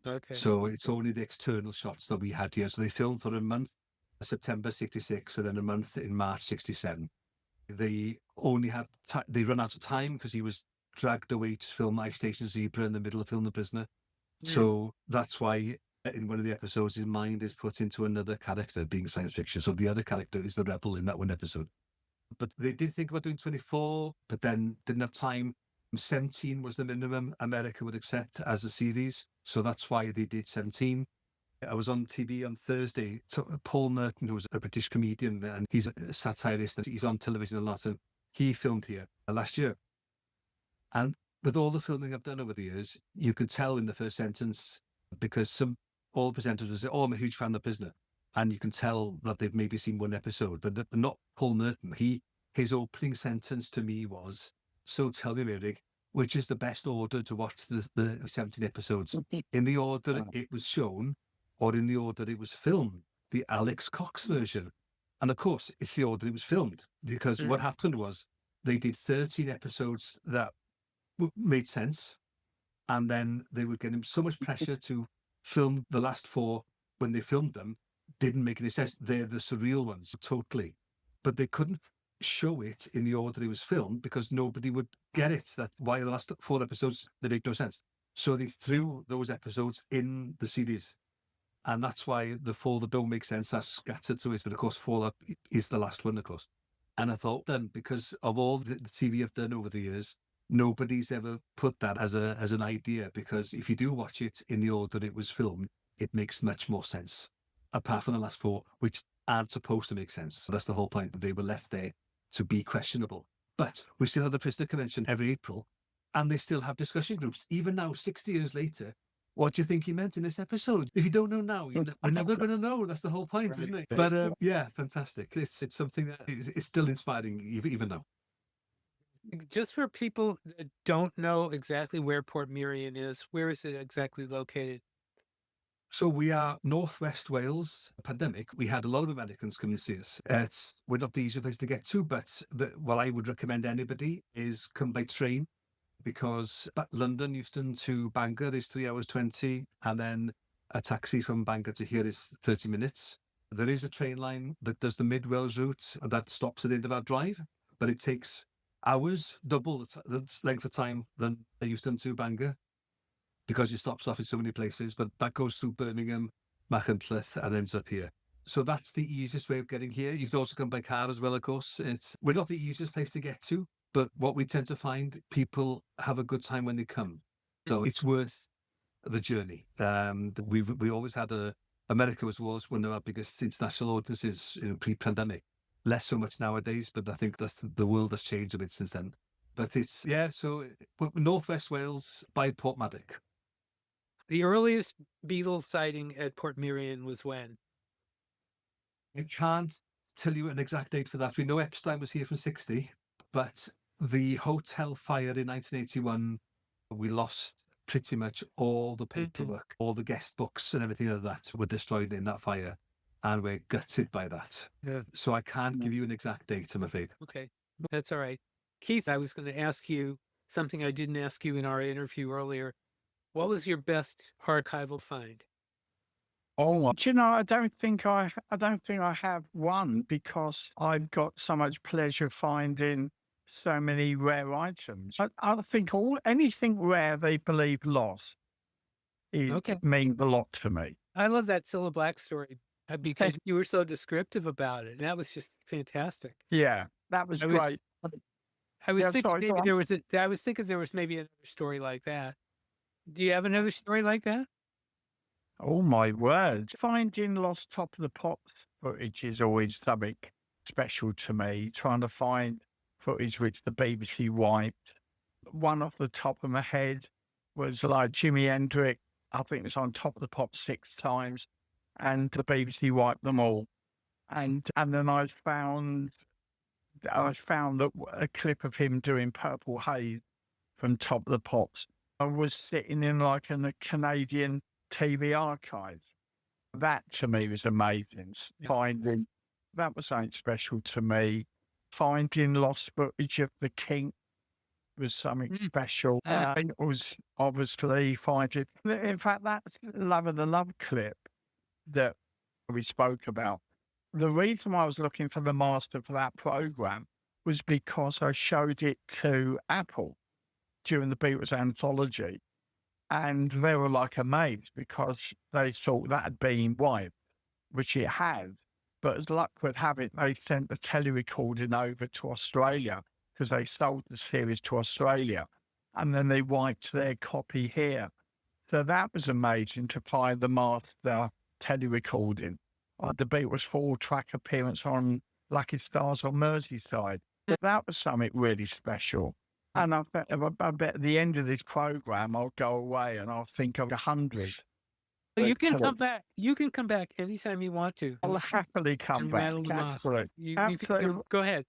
Okay. So it's only the external shots that we had here. So they filmed for a month, September 66, and then a month in March 67. They only had they run out of time because he was dragged away to film Ice Station Zebra in the middle of filming The Prisoner. So that's why in one of the episodes his mind is put into another character being science fiction. So the other character is the rebel in that one episode. But they did think about doing 24, but then didn't have time. 17 was the minimum America would accept as a series. So that's why they did 17. I was on TV on Thursday. Paul Merton, who was a British comedian, and he's a satirist, and he's on television a lot, and he filmed here last year. And with all the filming I've done over the years, you could tell in the first sentence, because all the presenters would say, "Oh, I'm a huge fan of The Prisoner." And you can tell that they've maybe seen one episode, but not Paul Merton. His opening sentence to me was, "So tell me, Meurig, which is the best order to watch the 17 episodes? In the order it was shown, or in the order it was filmed, the Alex Cox version?" And of course, it's the order it was filmed, because what happened was they did 13 episodes that made sense, and then they were getting so much pressure to film the last 4 when they filmed them, didn't make any sense. They're the surreal ones, totally. But they couldn't show it in the order it was filmed because nobody would get it. That why the last 4 episodes, they make no sense. So they threw those episodes in the series. And that's why the 4 that don't make sense are scattered through it. But of course, 4 is the last one, of course. And I thought then, because of all the TV I've done over the years, nobody's ever put that as an idea, because if you do watch it in the order it was filmed, it makes much more sense. Apart from the last 4, which aren't supposed to make sense. That's the whole point, that they were left there to be questionable. But we still have the prisoner convention every April, and they still have discussion groups. Even now, 60 years later, what do you think he meant in this episode? If you don't know now, we're never going to know. That's the whole point, isn't it? But yeah, fantastic. It's something that is still inspiring even now. Just for people that don't know exactly where Portmeirion is, where is it exactly located? So we are Northwest Wales. Pandemic, we had a lot of Americans come and see us. We're not the easiest place to get to, but what I would recommend anybody is come by train, because London, Euston to Bangor is 3 hours 20, and then a taxi from Bangor to here is 30 minutes. There is a train line that does the Mid-Wales route that stops at the end of our drive, but it takes hours, double the length of time than Euston to Bangor, because it stops off in so many places. But that goes through Birmingham, Machynlleth, and ends up here. So that's the easiest way of getting here. You can also come by car as well, of course. We're not the easiest place to get to, but what we tend to find, people have a good time when they come. So it's worth the journey. We always had America was always one of our biggest international audiences, pre-pandemic. Less so much nowadays, but I think the world has changed a bit since then. But so Northwest Wales by Portmeirion. The earliest Beatles sighting at Portmeirion was when? I can't tell you an exact date for that. We know Epstein was here from 60, but the hotel fire in 1981, we lost pretty much all the paperwork, all the guest books and everything like that were destroyed in that fire. And we're gutted by that. Yeah. So I can't give you an exact date, I'm afraid. Okay, that's all right. Keith, I was going to ask you something I didn't ask you in our interview earlier. What was your best archival find? Oh, I don't think I have one, because I've got so much pleasure finding so many rare items. I think anything rare they believe lost means a lot to me. I love that Cilla Black story because you were so descriptive about it. And that was just fantastic. Yeah, that was great. I was thinking there was maybe another story like that. Do you have another story like that? Oh my word. Finding lost Top of the Pops footage is always something special to me. Trying to find footage which the BBC wiped. One off the top of my head was like Jimi Hendrix. I think it's on Top of the Pops 6 times, and the BBC wiped them all. And then I found that a clip of him doing Purple Haze from Top of the Pops. I was sitting in like in the Canadian TV archives. That to me was amazing. Finding that was something special to me. Finding lost footage of the King was something special. I think it was obviously finding. In fact, that's Love of the Love clip that we spoke about. The reason why I was looking for the master for that program was because I showed it to Apple during the Beatles anthology. And they were like amazed because they thought that had been wiped, which it had. But as luck would have it, they sent the telerecording over to Australia because they sold the series to Australia. And then they wiped their copy here. So that was amazing to find the master telerecording. The Beatles 4-track appearance on Lucky Stars on Merseyside. So that was something really special. And I bet at the end of this program, I'll go away and I'll think of 100. So you can come back. You can come back anytime you want to. I'll happily come back. Absolutely. Go ahead.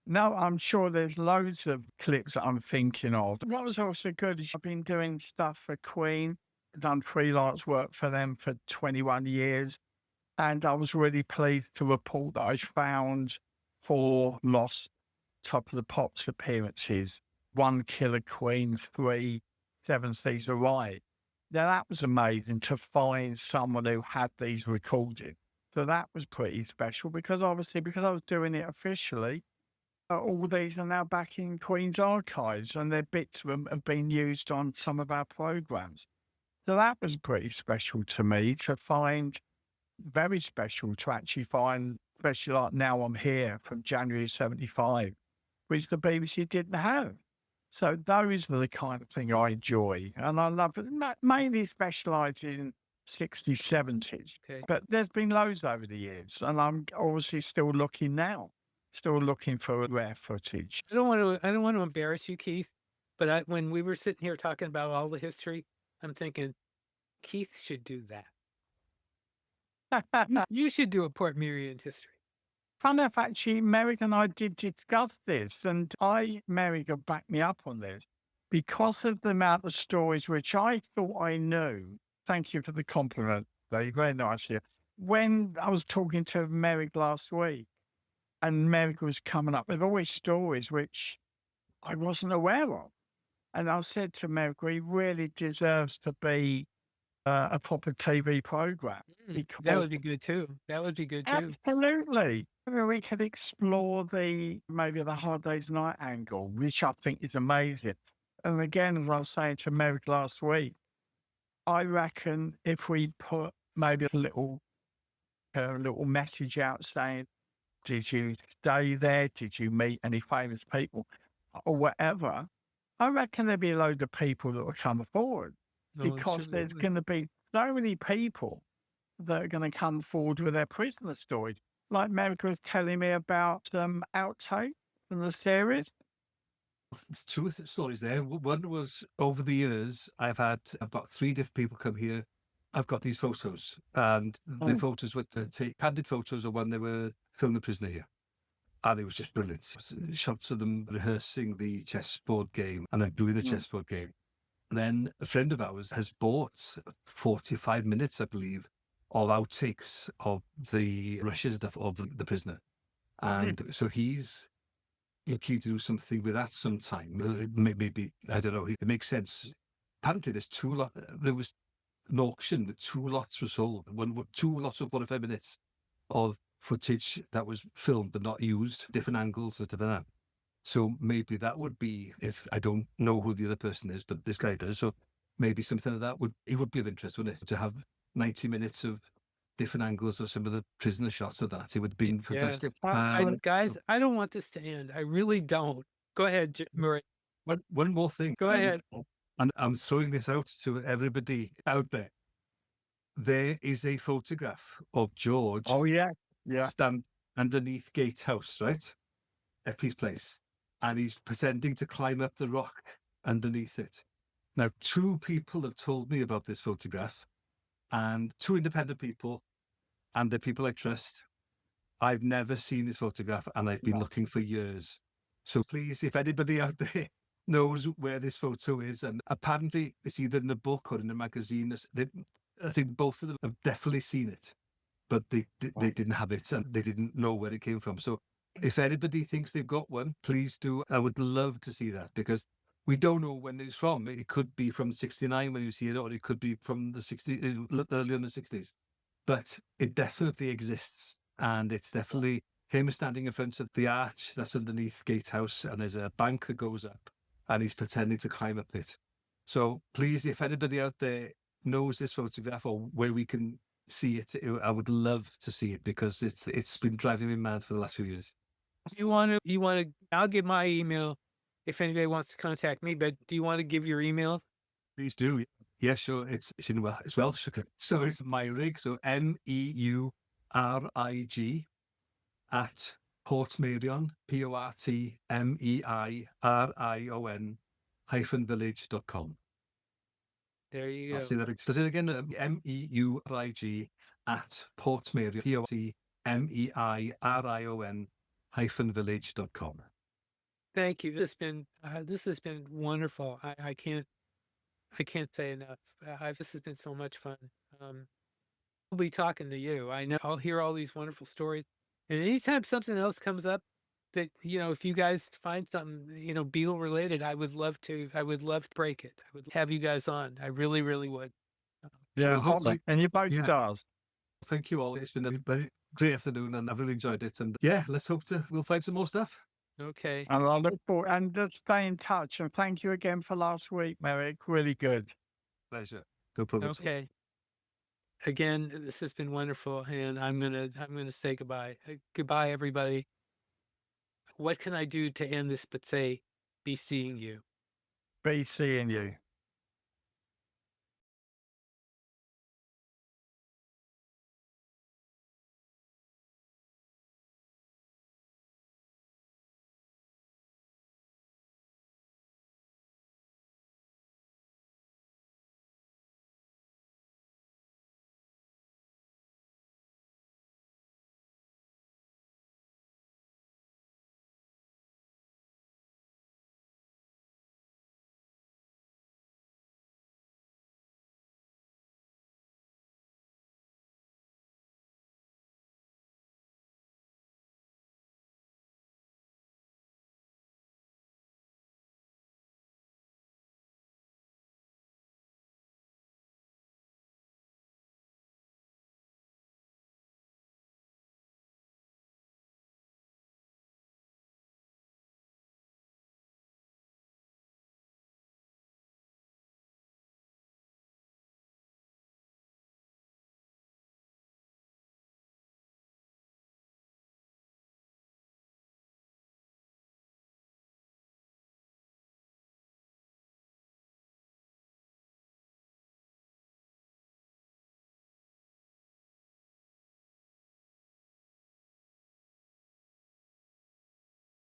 No, I'm sure there's loads of clips that I'm thinking of. What was also good is I've been doing stuff for Queen, done freelance work for them for 21 years. And I was really pleased to report that I found 4 lost Top of the Pops appearances, 1 Killer Queen, 3 Seven Seas of Rye. Now that was amazing to find someone who had these recorded. So that was pretty special because I was doing it officially, all these are now back in Queen's archives and their bits of them have been used on some of our programs. So that was pretty special to me to find, very special to actually find, especially like Now I'm Here from January 75. Which the BBC didn't have. So those are the kind of thing I enjoy. And I love it. Mainly specialising in 60s, 70s. Okay. But there's been loads over the years, and I'm obviously still looking now, still looking for rare footage. I don't want to embarrass you, Keith, but when we were sitting here talking about all the history, I'm thinking Keith should do that. You should do a Portmeirion history. Fun enough, actually, Meurig and I did discuss this, and Meurig have backed me up on this because of the amount of stories which I thought I knew. Thank you for the compliment, Dave. Very nice here. When I was talking to Meurig last week, and Meurig was coming up with all these stories which I wasn't aware of. And I said to Meurig, he really deserves to be a proper TV program. That would be good too. That would be good too. Absolutely. We could explore maybe the Hard Day's Night angle, which I think is amazing. And again, as I was saying to Meurig last week, I reckon if we put maybe a little message out saying, did you stay there? Did you meet any famous people or whatever? I reckon there'd be a load of people that will come forward because there's going to be so many people that are going to come forward with their prisoner stories. Like Meurig was telling me about outtake from the series. Two stories there. One was over the years, I've had about 3 different people come here. I've got these photos, and the photos with the candid photos of when they were filming The Prisoner here. And it was just brilliant. Shots of them rehearsing the chessboard game and then doing the chessboard game. And then a friend of ours has bought 45 minutes, I believe, of outtakes of the rushes of the Prisoner. And so he's keen to do something with that sometime. Maybe, I don't know, it makes sense. Apparently there was an auction with 2 lots were sold. 2 lots of 45 minutes of footage that was filmed but not used, different angles and stuff like that. So maybe that would be, if I don't know who the other person is, but this guy does. So maybe something like that would be of interest, wouldn't it? To have 90 minutes of different angles of some of the prisoner shots of that. It would be fantastic. Guys, I don't want this to end. I really don't. Go ahead, Meurig. One more thing. Go ahead. And I'm throwing this out to everybody out there. There is a photograph of George. Oh, yeah. Stand underneath Gatehouse, right? Eppie's Place. And he's pretending to climb up the rock underneath it. Now, 2 people have told me about this photograph, and 2 independent people, and they're people I trust. I've never seen this photograph, and I've been looking for years. So please, if anybody out there knows where this photo is, and apparently it's either in the book or in the magazine, I think both of them have definitely seen it, but they didn't have it, and they didn't know where it came from. So if anybody thinks they've got one, please do. I would love to see that, because we don't know when it's from. It could be from 69 when you see it, or it could be from the 60s, early in the 60s. But it definitely exists, and it's definitely him standing in front of the arch that's underneath Gatehouse, and there's a bank that goes up, and he's pretending to climb up it. So please, if anybody out there knows this photograph or where we can see it, I would love to see it, because it's been driving me mad for the last few years. You want to, I'll give my email if anybody wants to contact me, but do you want to give your email? Please do. Yeah, sure. It's Welsh. So it's Meurig, so Meurig at Portmeirion, Portmeirion -village.com. There you go. I'll say that again. Meurig at Portmeirion, Portmeirion -village.com. Thank you. This has been wonderful. I can't say enough. This has been so much fun. I'll be talking to you. I know I'll hear all these wonderful stories. And anytime something else comes up that, if you guys find something, Beatle related, I would love to break it. I would have you guys on. I really, really would. Yeah, well, hopefully, and you're both stars. Thank you all. It's been a very great afternoon, and I've really enjoyed it. And let's hope we'll find some more stuff. Okay. And I look forward, and just stay in touch. And thank you again for last week, Meurig. Really good. Pleasure. No problem. Okay. Again, this has been wonderful, and I'm gonna say goodbye. Goodbye, everybody. What can I do to end this but say, be seeing you? Be seeing you.